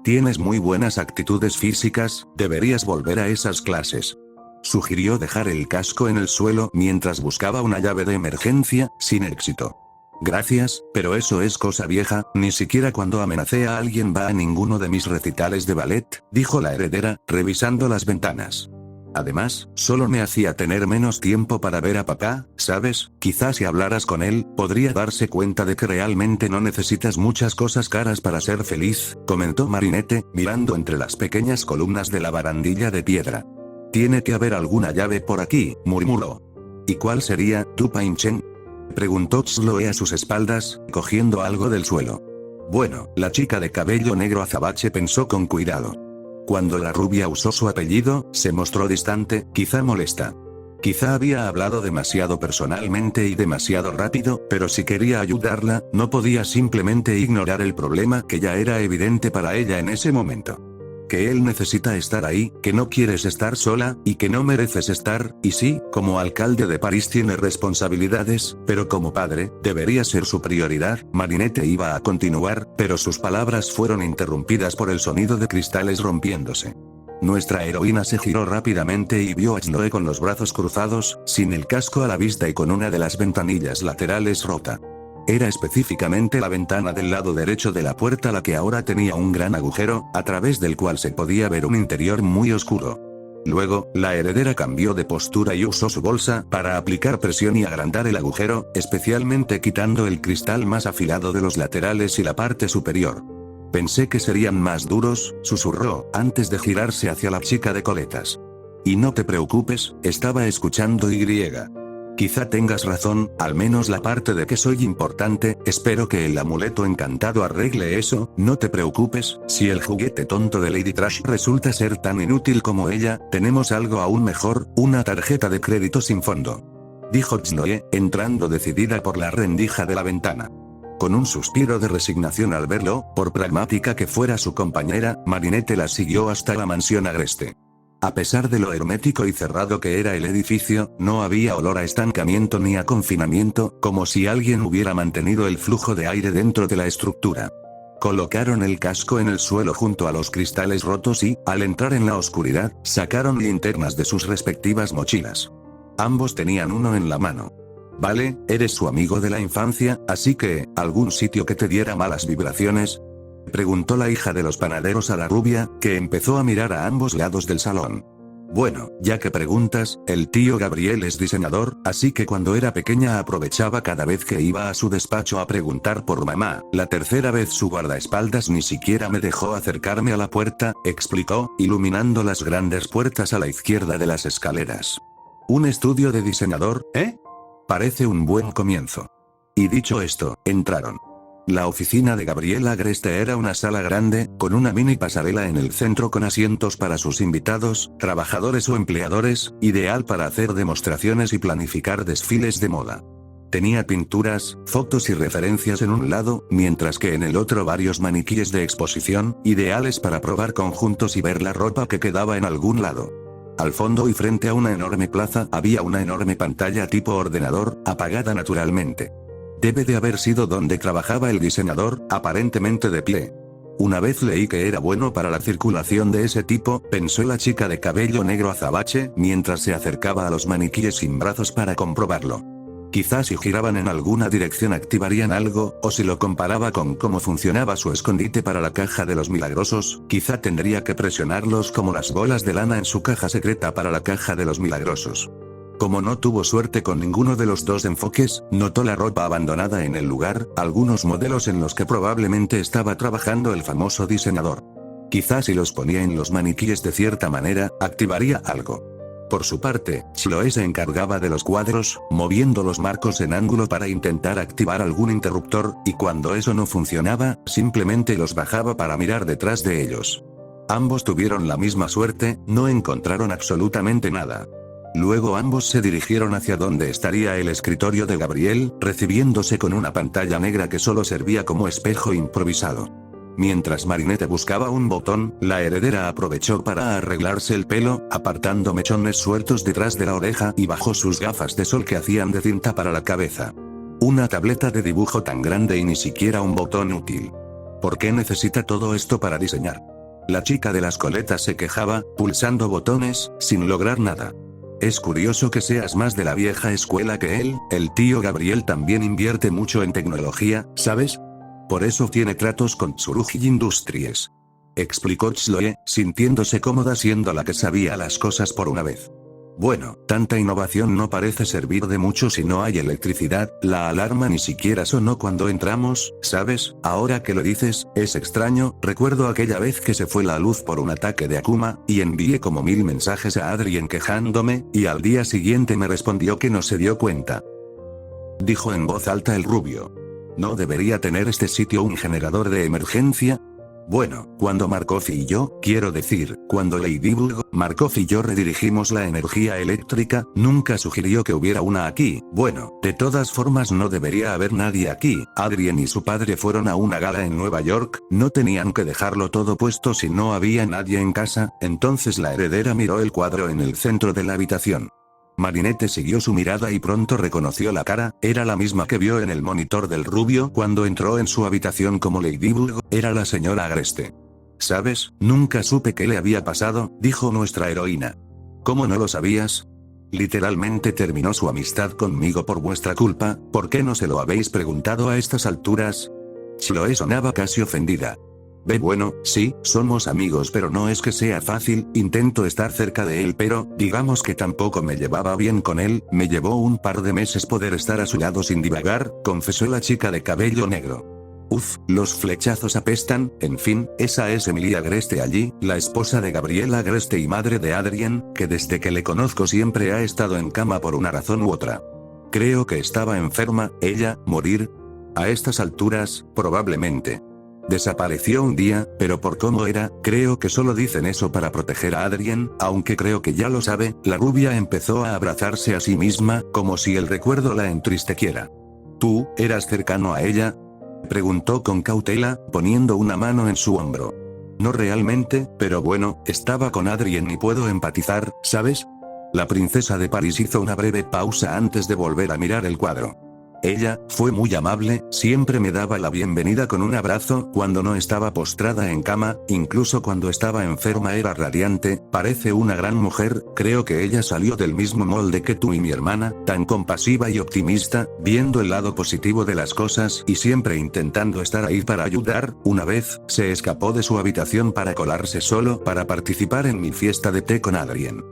Tienes muy buenas actitudes físicas, deberías volver a esas clases. Sugirió dejar el casco en el suelo mientras buscaba una llave de emergencia, sin éxito. Gracias, pero eso es cosa vieja, ni siquiera cuando amenacé a alguien va a ninguno de mis recitales de ballet, dijo la heredera, revisando las ventanas. Además, solo me hacía tener menos tiempo para ver a papá, ¿sabes? Quizás si hablaras con él, podría darse cuenta de que realmente no necesitas muchas cosas caras para ser feliz, comentó Marinette, mirando entre las pequeñas columnas de la barandilla de piedra. Tiene que haber alguna llave por aquí, murmuró. ¿Y cuál sería, tu Pain-chen? Preguntó Chloe a sus espaldas, cogiendo algo del suelo. Bueno, la chica de cabello negro azabache pensó con cuidado. Cuando la rubia usó su apellido, se mostró distante, quizá molesta. Quizá había hablado demasiado personalmente y demasiado rápido, pero si quería ayudarla, no podía simplemente ignorar el problema que ya era evidente para ella en ese momento. Que él necesita estar ahí, que no quieres estar sola, y que no mereces estar, y sí, como alcalde de París tiene responsabilidades, pero como padre, debería ser su prioridad. Marinette iba a continuar, pero sus palabras fueron interrumpidas por el sonido de cristales rompiéndose. Nuestra heroína se giró rápidamente y vio a Chloe con los brazos cruzados, sin el casco a la vista y con una de las ventanillas laterales rota. Era específicamente la ventana del lado derecho de la puerta la que ahora tenía un gran agujero, a través del cual se podía ver un interior muy oscuro. Luego, la heredera cambió de postura y usó su bolsa para aplicar presión y agrandar el agujero, especialmente quitando el cristal más afilado de los laterales y la parte superior. Pensé que serían más duros, susurró, antes de girarse hacia la chica de coletas. Y no te preocupes, estaba escuchando Quizá tengas razón, al menos la parte de que soy importante, espero que el amuleto encantado arregle eso, no te preocupes, si el juguete tonto de Lady Trash resulta ser tan inútil como ella, tenemos algo aún mejor, una tarjeta de crédito sin fondo. Dijo Chloe, entrando decidida por la rendija de la ventana. Con un suspiro de resignación al verlo, por pragmática que fuera su compañera, Marinette la siguió hasta la mansión agreste. A pesar de lo hermético y cerrado que era el edificio, no había olor a estancamiento ni a confinamiento, como si alguien hubiera mantenido el flujo de aire dentro de la estructura. Colocaron el casco en el suelo junto a los cristales rotos y, al entrar en la oscuridad, sacaron linternas de sus respectivas mochilas. Ambos tenían uno en la mano. Vale, eres su amigo de la infancia, así que, ¿algún sitio que te diera malas vibraciones? Preguntó la hija de los panaderos a la rubia, que empezó a mirar a ambos lados del salón. Bueno, ya que preguntas, el tío Gabriel es diseñador, así que cuando era pequeña aprovechaba cada vez que iba a su despacho a preguntar por mamá. La tercera vez su guardaespaldas ni siquiera me dejó acercarme a la puerta, explicó, iluminando las grandes puertas a la izquierda de las escaleras. ¿Un estudio de diseñador, eh? Parece un buen comienzo. Y dicho esto, entraron. La oficina de Gabriel Agreste era una sala grande, con una mini pasarela en el centro con asientos para sus invitados, trabajadores o empleadores, ideal para hacer demostraciones y planificar desfiles de moda. Tenía pinturas, fotos y referencias en un lado, mientras que en el otro varios maniquíes de exposición, ideales para probar conjuntos y ver la ropa que quedaba en algún lado. Al fondo y frente a una enorme plaza había una enorme pantalla tipo ordenador, apagada naturalmente. Debe de haber sido donde trabajaba el diseñador, aparentemente de pie. Una vez leí que era bueno para la circulación de ese tipo, pensó la chica de cabello negro azabache, mientras se acercaba a los maniquíes sin brazos para comprobarlo. Quizás si giraban en alguna dirección activarían algo, o si lo comparaba con cómo funcionaba su escondite para la caja de los milagrosos, quizá tendría que presionarlos como las bolas de lana en su caja secreta para la caja de los milagrosos. Como no tuvo suerte con ninguno de los dos enfoques, notó la ropa abandonada en el lugar, algunos modelos en los que probablemente estaba trabajando el famoso diseñador. Quizás si los ponía en los maniquíes de cierta manera, activaría algo. Por su parte, Chloe se encargaba de los cuadros, moviendo los marcos en ángulo para intentar activar algún interruptor, y cuando eso no funcionaba, simplemente los bajaba para mirar detrás de ellos. Ambos tuvieron la misma suerte, no encontraron absolutamente nada. Luego ambos se dirigieron hacia donde estaría el escritorio de Gabriel, recibiéndose con una pantalla negra que solo servía como espejo improvisado. Mientras Marinette buscaba un botón, la heredera aprovechó para arreglarse el pelo, apartando mechones sueltos detrás de la oreja y bajó sus gafas de sol que hacían de cinta para la cabeza. Una tableta de dibujo tan grande y ni siquiera un botón útil. ¿Por qué necesita todo esto para diseñar? La chica de las coletas se quejaba, pulsando botones, sin lograr nada. Es curioso que seas más de la vieja escuela que él, el tío Gabriel también invierte mucho en tecnología, ¿sabes? Por eso tiene tratos con Tsurugi Industries. Explicó Chloe, sintiéndose cómoda siendo la que sabía las cosas por una vez. Bueno, tanta innovación no parece servir de mucho si no hay electricidad, la alarma ni siquiera sonó cuando entramos, ¿sabes? Ahora que lo dices, es extraño, recuerdo aquella vez que se fue la luz por un ataque de Akuma, y envié como 1000 mensajes a Adrien quejándome, y al día siguiente me respondió que no se dio cuenta. Dijo en voz alta el rubio. ¿No debería tener este sitio un generador de emergencia? Bueno, cuando Markov y yo, quiero decir, cuando Ladybug, Markov y yo redirigimos la energía eléctrica, nunca sugirió que hubiera una aquí. Bueno, de todas formas no debería haber nadie aquí. Adrien y su padre fueron a una gala en Nueva York, no tenían que dejarlo todo puesto si no había nadie en casa, entonces la heredera miró el cuadro en el centro de la habitación. Marinette siguió su mirada y pronto reconoció la cara, era la misma que vio en el monitor del rubio cuando entró en su habitación como Ladybug, era la señora Agreste. ¿Sabes? Nunca supe qué le había pasado, dijo nuestra heroína. ¿Cómo no lo sabías? Literalmente terminó su amistad conmigo por vuestra culpa, ¿por qué no se lo habéis preguntado a estas alturas? Chloe sonaba casi ofendida. Bueno, sí, somos amigos pero no es que sea fácil, intento estar cerca de él pero, digamos que tampoco me llevaba bien con él, me llevó un par de meses poder estar a su lado sin divagar, confesó la chica de cabello negro. Uf, los flechazos apestan, en fin, esa es Emily Agreste allí, la esposa de Gabriel Agreste y madre de Adrien, que desde que le conozco siempre ha estado en cama por una razón u otra. Creo que estaba enferma, ella, morir. A estas alturas, probablemente. Desapareció un día, pero por cómo era, creo que solo dicen eso para proteger a Adrien, aunque creo que ya lo sabe, la rubia empezó a abrazarse a sí misma, como si el recuerdo la entristeciera. ¿Tú, eras cercano a ella? Preguntó con cautela, poniendo una mano en su hombro. No realmente, pero bueno, estaba con Adrien y puedo empatizar, ¿sabes? La princesa de París hizo una breve pausa antes de volver a mirar el cuadro. Ella, fue muy amable, siempre me daba la bienvenida con un abrazo cuando no estaba postrada en cama, incluso cuando estaba enferma era radiante, parece una gran mujer, creo que ella salió del mismo molde que tú y mi hermana, tan compasiva y optimista, viendo el lado positivo de las cosas y siempre intentando estar ahí para ayudar. Una vez, se escapó de su habitación para colarse solo para participar en mi fiesta de té con Adrien.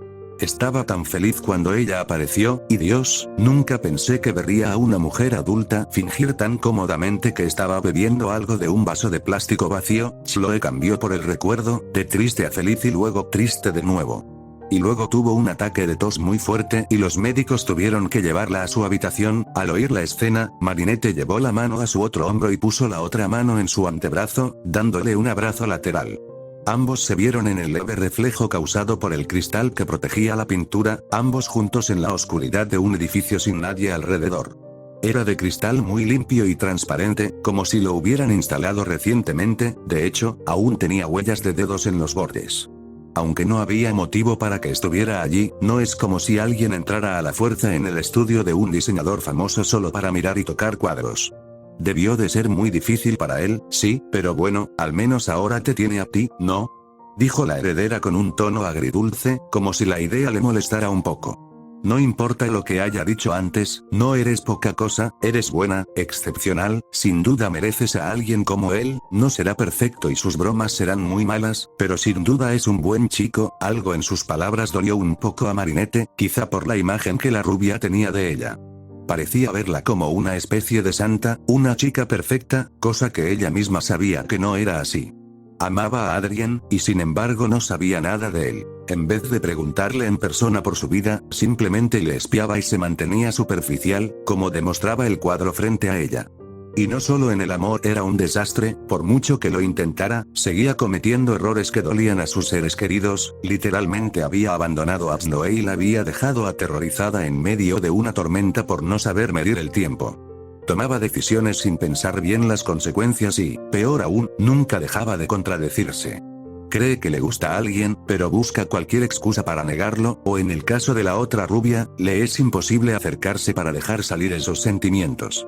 Estaba tan feliz cuando ella apareció, y Dios, nunca pensé que vería a una mujer adulta fingir tan cómodamente que estaba bebiendo algo de un vaso de plástico vacío. Chloe cambió por el recuerdo, de triste a feliz y luego triste de nuevo. Y luego tuvo un ataque de tos muy fuerte y los médicos tuvieron que llevarla a su habitación. Al oír la escena, Marinette llevó la mano a su otro hombro y puso la otra mano en su antebrazo, dándole un abrazo lateral. Ambos se vieron en el leve reflejo causado por el cristal que protegía la pintura, ambos juntos en la oscuridad de un edificio sin nadie alrededor. Era de cristal muy limpio y transparente, como si lo hubieran instalado recientemente, de hecho, aún tenía huellas de dedos en los bordes. Aunque no había motivo para que estuviera allí, no es como si alguien entrara a la fuerza en el estudio de un diseñador famoso solo para mirar y tocar cuadros. Debió de ser muy difícil para él, sí, pero bueno, al menos ahora te tiene a ti, ¿no? Dijo la heredera con un tono agridulce, como si la idea le molestara un poco. No importa lo que haya dicho antes, no eres poca cosa, eres buena, excepcional, sin duda mereces a alguien como él, no será perfecto y sus bromas serán muy malas, pero sin duda es un buen chico. Algo en sus palabras dolió un poco a Marinette, quizá por la imagen que la rubia tenía de ella. Parecía verla como una especie de santa, una chica perfecta, cosa que ella misma sabía que no era así. Amaba a Adrien, y sin embargo no sabía nada de él. En vez de preguntarle en persona por su vida, simplemente le espiaba y se mantenía superficial, como demostraba el cuadro frente a ella. Y no solo en el amor era un desastre, por mucho que lo intentara, seguía cometiendo errores que dolían a sus seres queridos, literalmente había abandonado a Chloe y la había dejado aterrorizada en medio de una tormenta por no saber medir el tiempo. Tomaba decisiones sin pensar bien las consecuencias y, peor aún, nunca dejaba de contradecirse. Cree que le gusta a alguien, pero busca cualquier excusa para negarlo, o en el caso de la otra rubia, le es imposible acercarse para dejar salir esos sentimientos.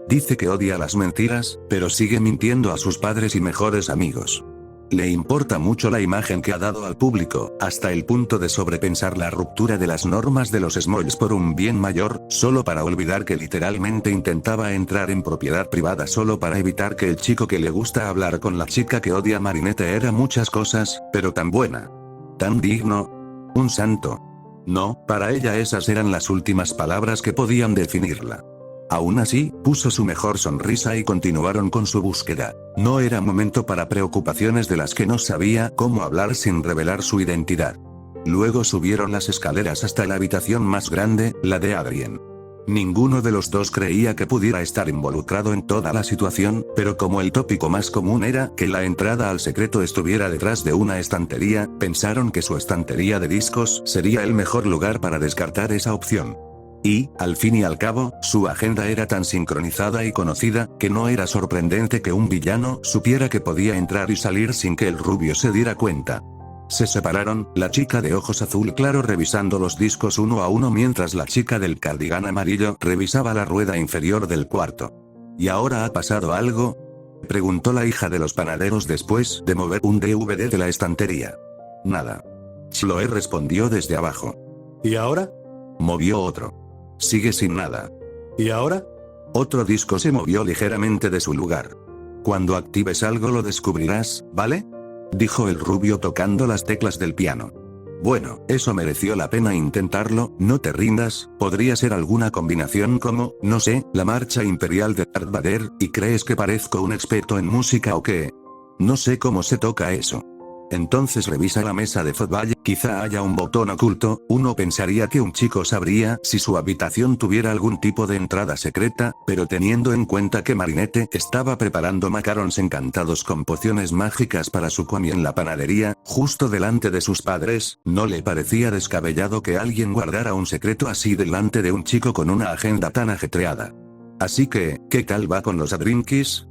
Dice que odia las mentiras, pero sigue mintiendo a sus padres y mejores amigos. Le importa mucho la imagen que ha dado al público, hasta el punto de sobrepensar la ruptura de las normas de los Smalls por un bien mayor, solo para olvidar que literalmente intentaba entrar en propiedad privada solo para evitar que el chico que le gusta hablar con la chica que odia a Marinette era muchas cosas, pero tan buena. Tan digno. Un santo. No, para ella esas eran las últimas palabras que podían definirla. Aún así, puso su mejor sonrisa y continuaron con su búsqueda. No era momento para preocupaciones de las que no sabía cómo hablar sin revelar su identidad. Luego subieron las escaleras hasta la habitación más grande, la de Adrien. Ninguno de los dos creía que pudiera estar involucrado en toda la situación, pero como el tópico más común era que la entrada al secreto estuviera detrás de una estantería, pensaron que su estantería de discos sería el mejor lugar para descartar esa opción. Y, al fin y al cabo, su agenda era tan sincronizada y conocida, que no era sorprendente que un villano supiera que podía entrar y salir sin que el rubio se diera cuenta. Se separaron, la chica de ojos azul claro revisando los discos uno a uno mientras la chica del cardigán amarillo revisaba la rueda inferior del cuarto. ¿Y ahora ha pasado algo?, preguntó la hija de los panaderos después de mover un DVD de la estantería. Nada. Chloe respondió desde abajo. ¿Y ahora? Movió otro. Sigue sin nada. ¿Y ahora? Otro disco se movió ligeramente de su lugar. Cuando actives algo lo descubrirás, ¿vale?, dijo el rubio tocando las teclas del piano. Bueno, eso mereció la pena intentarlo, no te rindas, podría ser alguna combinación como, no sé, la marcha imperial de Darth Vader, ¿y crees que parezco un experto en música o qué? No sé cómo se toca eso. Entonces revisa la mesa de fútbol, quizá haya un botón oculto. Uno pensaría que un chico sabría si su habitación tuviera algún tipo de entrada secreta, pero teniendo en cuenta que Marinette estaba preparando macarons encantados con pociones mágicas para su comida en la panadería, justo delante de sus padres, no le parecía descabellado que alguien guardara un secreto así delante de un chico con una agenda tan ajetreada. Así que, ¿qué tal va con los Adrinkis?,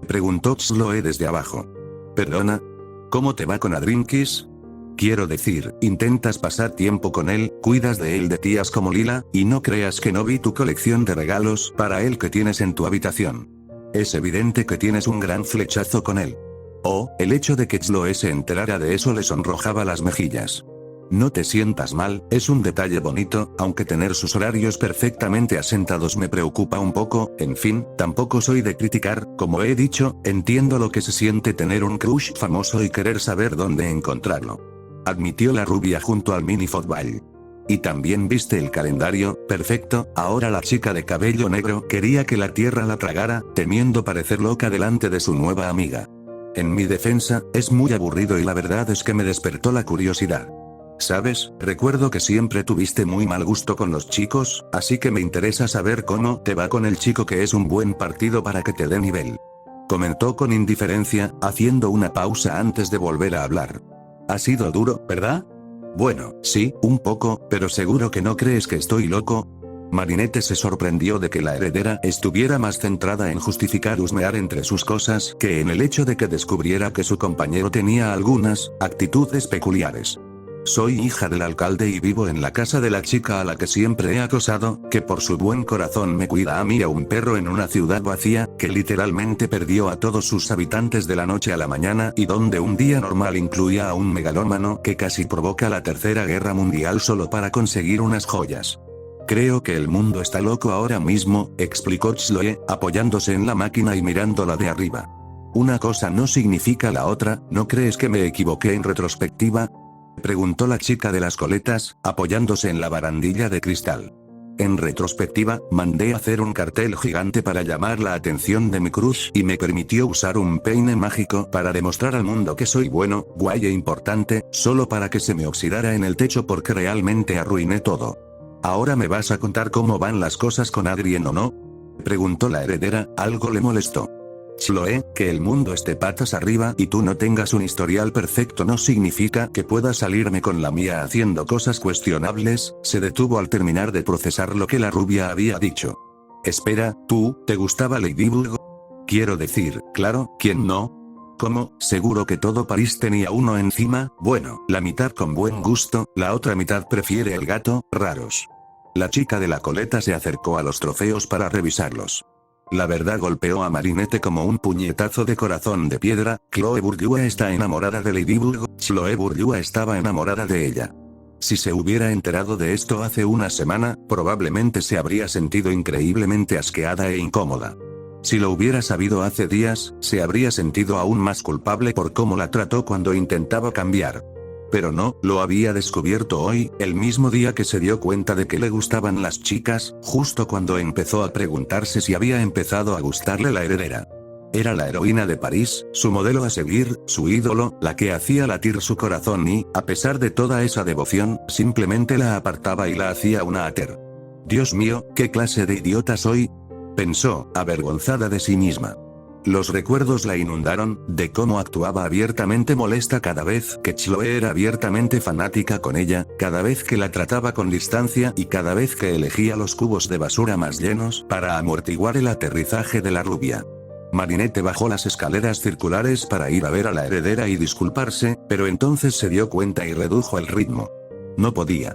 preguntó Chloe desde abajo. Perdona. ¿Cómo te va con Adrinkis? Quiero decir, intentas pasar tiempo con él, cuidas de él de tías como Lila, y no creas que no vi tu colección de regalos para él que tienes en tu habitación. Es evidente que tienes un gran flechazo con él. Oh, el hecho de que Chloe se enterara de eso le sonrojaba las mejillas. No te sientas mal, es un detalle bonito, aunque tener sus horarios perfectamente asentados me preocupa un poco. En fin, tampoco soy de criticar, como he dicho, entiendo lo que se siente tener un crush famoso y querer saber dónde encontrarlo. Admitió la rubia junto al mini fútbol. Y también viste el calendario, perfecto. Ahora la chica de cabello negro quería que la tierra la tragara, temiendo parecer loca delante de su nueva amiga. En mi defensa, es muy aburrido y la verdad es que me despertó la curiosidad. ¿Sabes? Recuerdo que siempre tuviste muy mal gusto con los chicos, así que me interesa saber cómo te va con el chico que es un buen partido para que te dé nivel. Comentó con indiferencia, haciendo una pausa antes de volver a hablar. Ha sido duro, ¿verdad? Bueno, sí, un poco, pero seguro que no crees que estoy loco. Marinette se sorprendió de que la heredera estuviera más centrada en justificar husmear entre sus cosas que en el hecho de que descubriera que su compañero tenía algunas actitudes peculiares. Soy hija del alcalde y vivo en la casa de la chica a la que siempre he acosado, que por su buen corazón me cuida a mí y a un perro en una ciudad vacía, que literalmente perdió a todos sus habitantes de la noche a la mañana y donde un día normal incluía a un megalómano que casi provoca la Tercera Guerra Mundial solo para conseguir unas joyas. Creo que el mundo está loco ahora mismo, explicó Chloe, apoyándose en la máquina y mirándola de arriba. Una cosa no significa la otra, ¿no crees que me equivoqué en retrospectiva? Preguntó la chica de las coletas, apoyándose en la barandilla de cristal. En retrospectiva, mandé hacer un cartel gigante para llamar la atención de mi crush y me permitió usar un peine mágico para demostrar al mundo que soy bueno, guay e importante, solo para que se me oxidara en el techo porque realmente arruiné todo. ¿Ahora me vas a contar cómo van las cosas con Adrien o no? Preguntó la heredera, algo le molestó. Chloe, que el mundo esté patas arriba y tú no tengas un historial perfecto no significa que puedas salirme con la mía haciendo cosas cuestionables, se detuvo al terminar de procesar lo que la rubia había dicho. Espera, ¿tú, te gustaba Ladybug? Quiero decir, claro, ¿quién no? ¿Cómo? Seguro que todo París tenía uno encima, bueno, la mitad con buen gusto, la otra mitad prefiere el gato, raros. La chica de la coleta se acercó a los trofeos para revisarlos. La verdad golpeó a Marinette como un puñetazo de corazón de piedra. Chloe Bourgeois está enamorada de Ladybug, Chloe Bourgeois estaba enamorada de ella. Si se hubiera enterado de esto hace una semana, probablemente se habría sentido increíblemente asqueada e incómoda. Si lo hubiera sabido hace días, se habría sentido aún más culpable por cómo la trató cuando intentaba cambiar. Pero no, lo había descubierto hoy, el mismo día que se dio cuenta de que le gustaban las chicas, justo cuando empezó a preguntarse si había empezado a gustarle la heredera. Era la heroína de París, su modelo a seguir, su ídolo, la que hacía latir su corazón y, a pesar de toda esa devoción, simplemente la apartaba y la hacía una ater. Dios mío, ¿qué clase de idiota soy? Pensó, avergonzada de sí misma. Los recuerdos la inundaron, de cómo actuaba abiertamente molesta cada vez que Chloe era abiertamente fanática con ella, cada vez que la trataba con distancia y cada vez que elegía los cubos de basura más llenos para amortiguar el aterrizaje de la rubia. Marinette bajó las escaleras circulares para ir a ver a la heredera y disculparse, pero entonces se dio cuenta y redujo el ritmo. No podía.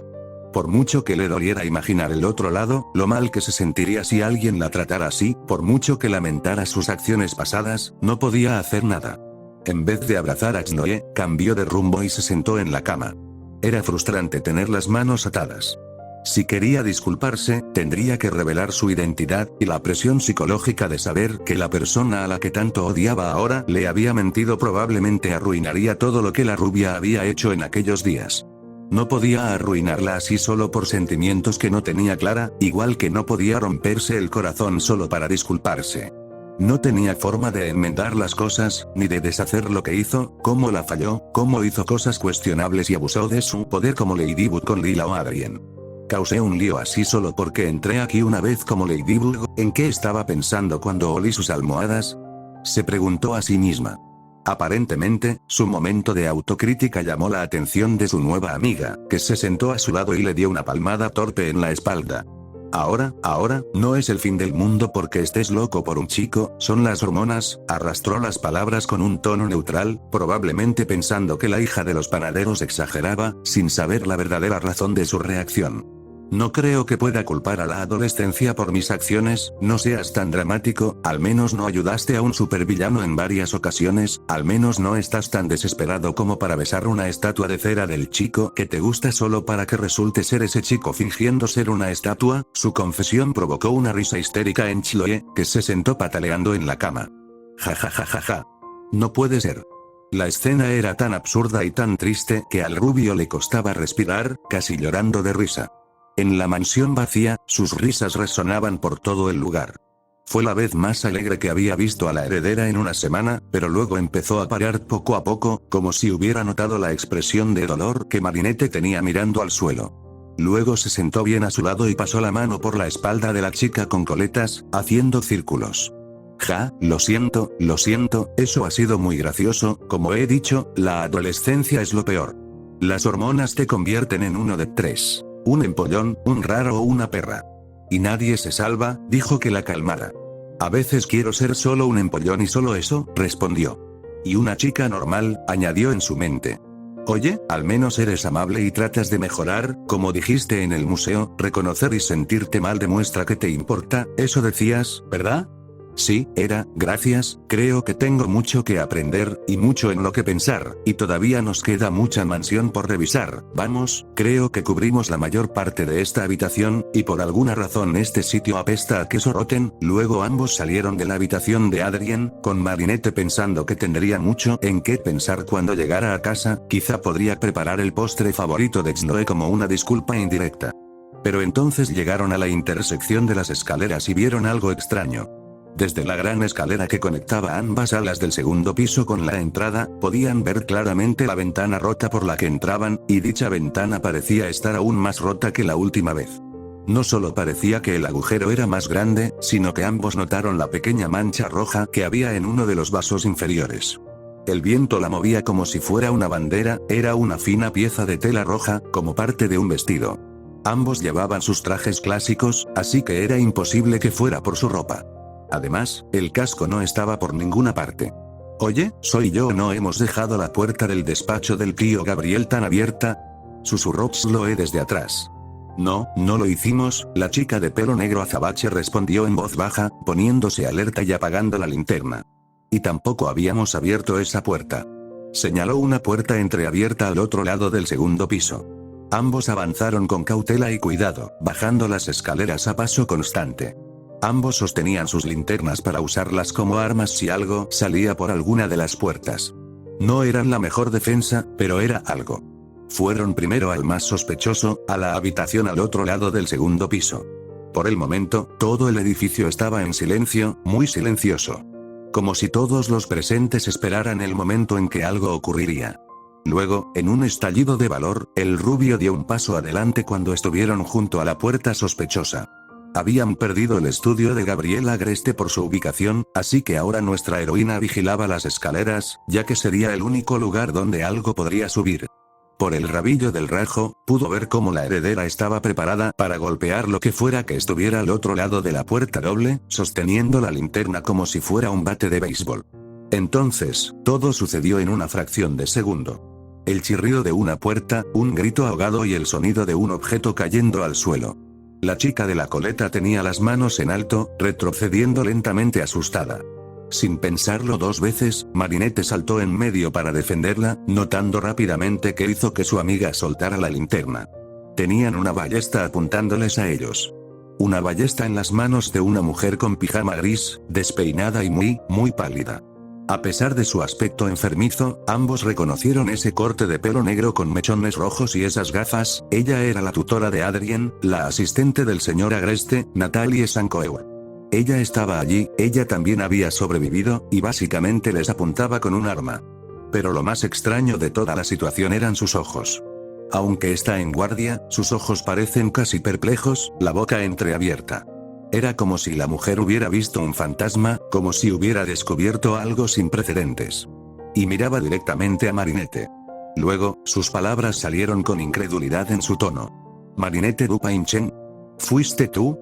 Por mucho que le doliera imaginar el otro lado, lo mal que se sentiría si alguien la tratara así, por mucho que lamentara sus acciones pasadas, no podía hacer nada. En vez de abrazar a Chloe, cambió de rumbo y se sentó en la cama. Era frustrante tener las manos atadas. Si quería disculparse, tendría que revelar su identidad, y la presión psicológica de saber que la persona a la que tanto odiaba ahora le había mentido probablemente arruinaría todo lo que la rubia había hecho en aquellos días. No podía arruinarla así solo por sentimientos que no tenía clara, igual que no podía romperse el corazón solo para disculparse. No tenía forma de enmendar las cosas, ni de deshacer lo que hizo, cómo la falló, cómo hizo cosas cuestionables y abusó de su poder como Ladybug con Lila o Adrien. Causé un lío así solo porque entré aquí una vez como Ladybug, ¿en qué estaba pensando cuando olí sus almohadas? Se preguntó a sí misma. Aparentemente, su momento de autocrítica llamó la atención de su nueva amiga, que se sentó a su lado y le dio una palmada torpe en la espalda. Ahora, no es el fin del mundo porque estés loco por un chico, son las hormonas, arrastró las palabras con un tono neutral, probablemente pensando que la hija de los panaderos exageraba, sin saber la verdadera razón de su reacción. No creo que pueda culpar a la adolescencia por mis acciones, no seas tan dramático, al menos no ayudaste a un supervillano en varias ocasiones, al menos no estás tan desesperado como para besar una estatua de cera del chico que te gusta solo para que resulte ser ese chico fingiendo ser una estatua. Su confesión provocó una risa histérica en Chloe, que se sentó pataleando en la cama. Ja ja ja ja ja. No puede ser. La escena era tan absurda y tan triste que al rubio le costaba respirar, casi llorando de risa. En la mansión vacía, sus risas resonaban por todo el lugar. Fue la vez más alegre que había visto a la heredera en una semana, pero luego empezó a parar poco a poco, como si hubiera notado la expresión de dolor que Marinette tenía mirando al suelo. Luego se sentó bien a su lado y pasó la mano por la espalda de la chica con coletas, haciendo círculos. Ja, lo siento, eso ha sido muy gracioso, como he dicho, la adolescencia es lo peor. Las hormonas te convierten en uno de tres. Un empollón, un raro o una perra. Y nadie se salva, dijo que la calmara. A veces quiero ser solo un empollón y solo eso, respondió. Y una chica normal, añadió en su mente. Oye, al menos eres amable y tratas de mejorar, como dijiste en el museo, reconocer y sentirte mal demuestra que te importa, eso decías, ¿verdad? Sí, gracias, creo que tengo mucho que aprender, y mucho en lo que pensar, y todavía nos queda mucha mansión por revisar, vamos, creo que cubrimos la mayor parte de esta habitación, y por alguna razón este sitio apesta a queso rotten. Luego ambos salieron de la habitación de Adrien, con Marinette pensando que tendría mucho en qué pensar cuando llegara a casa, quizá podría preparar el postre favorito de Chloe como una disculpa indirecta. Pero entonces llegaron a la intersección de las escaleras y vieron algo extraño. Desde la gran escalera que conectaba ambas alas del segundo piso con la entrada, podían ver claramente la ventana rota por la que entraban, y dicha ventana parecía estar aún más rota que la última vez. No solo parecía que el agujero era más grande, sino que ambos notaron la pequeña mancha roja que había en uno de los vasos inferiores. El viento la movía como si fuera una bandera, era una fina pieza de tela roja, como parte de un vestido. Ambos llevaban sus trajes clásicos, así que era imposible que fuera por su ropa. Además, el casco no estaba por ninguna parte. Oye, soy yo, ¿no hemos dejado la puerta del despacho del tío Gabriel tan abierta? Susurró Chloe desde atrás. No, no lo hicimos, la chica de pelo negro azabache respondió en voz baja, poniéndose alerta y apagando la linterna. Y tampoco habíamos abierto esa puerta. Señaló una puerta entreabierta al otro lado del segundo piso. Ambos avanzaron con cautela y cuidado, bajando las escaleras a paso constante. Ambos sostenían sus linternas para usarlas como armas si algo salía por alguna de las puertas. No eran la mejor defensa, pero era algo. Fueron primero al más sospechoso, a la habitación al otro lado del segundo piso. Por el momento, todo el edificio estaba en silencio, muy silencioso. Como si todos los presentes esperaran el momento en que algo ocurriría. Luego, en un estallido de valor, el rubio dio un paso adelante cuando estuvieron junto a la puerta sospechosa. Habían perdido el estudio de Gabriel Agreste por su ubicación, así que ahora nuestra heroína vigilaba las escaleras, ya que sería el único lugar donde algo podría subir. Por el rabillo del rajo, pudo ver cómo la heredera estaba preparada para golpear lo que fuera que estuviera al otro lado de la puerta doble, sosteniendo la linterna como si fuera un bate de béisbol. Entonces, todo sucedió en una fracción de segundo. El chirrido de una puerta, un grito ahogado y el sonido de un objeto cayendo al suelo. La chica de la coleta tenía las manos en alto, retrocediendo lentamente asustada. Sin pensarlo dos veces, Marinette saltó en medio para defenderla, notando rápidamente que hizo que su amiga soltara la linterna. Tenían una ballesta apuntándoles a ellos. Una ballesta en las manos de una mujer con pijama gris, despeinada y muy pálida. A pesar de su aspecto enfermizo, ambos reconocieron ese corte de pelo negro con mechones rojos y esas gafas. Ella era la tutora de Adrien, la asistente del señor Agreste, Natalie Sancoeur. Ella estaba allí, ella también había sobrevivido, y básicamente les apuntaba con un arma. Pero lo más extraño de toda la situación eran sus ojos. Aunque está en guardia, sus ojos parecen casi perplejos, la boca entreabierta. Era como si la mujer hubiera visto un fantasma, como si hubiera descubierto algo sin precedentes. Y miraba directamente a Marinette. Luego, sus palabras salieron con incredulidad en su tono. «Marinette Dupin-Chen. ¿Fuiste tú?»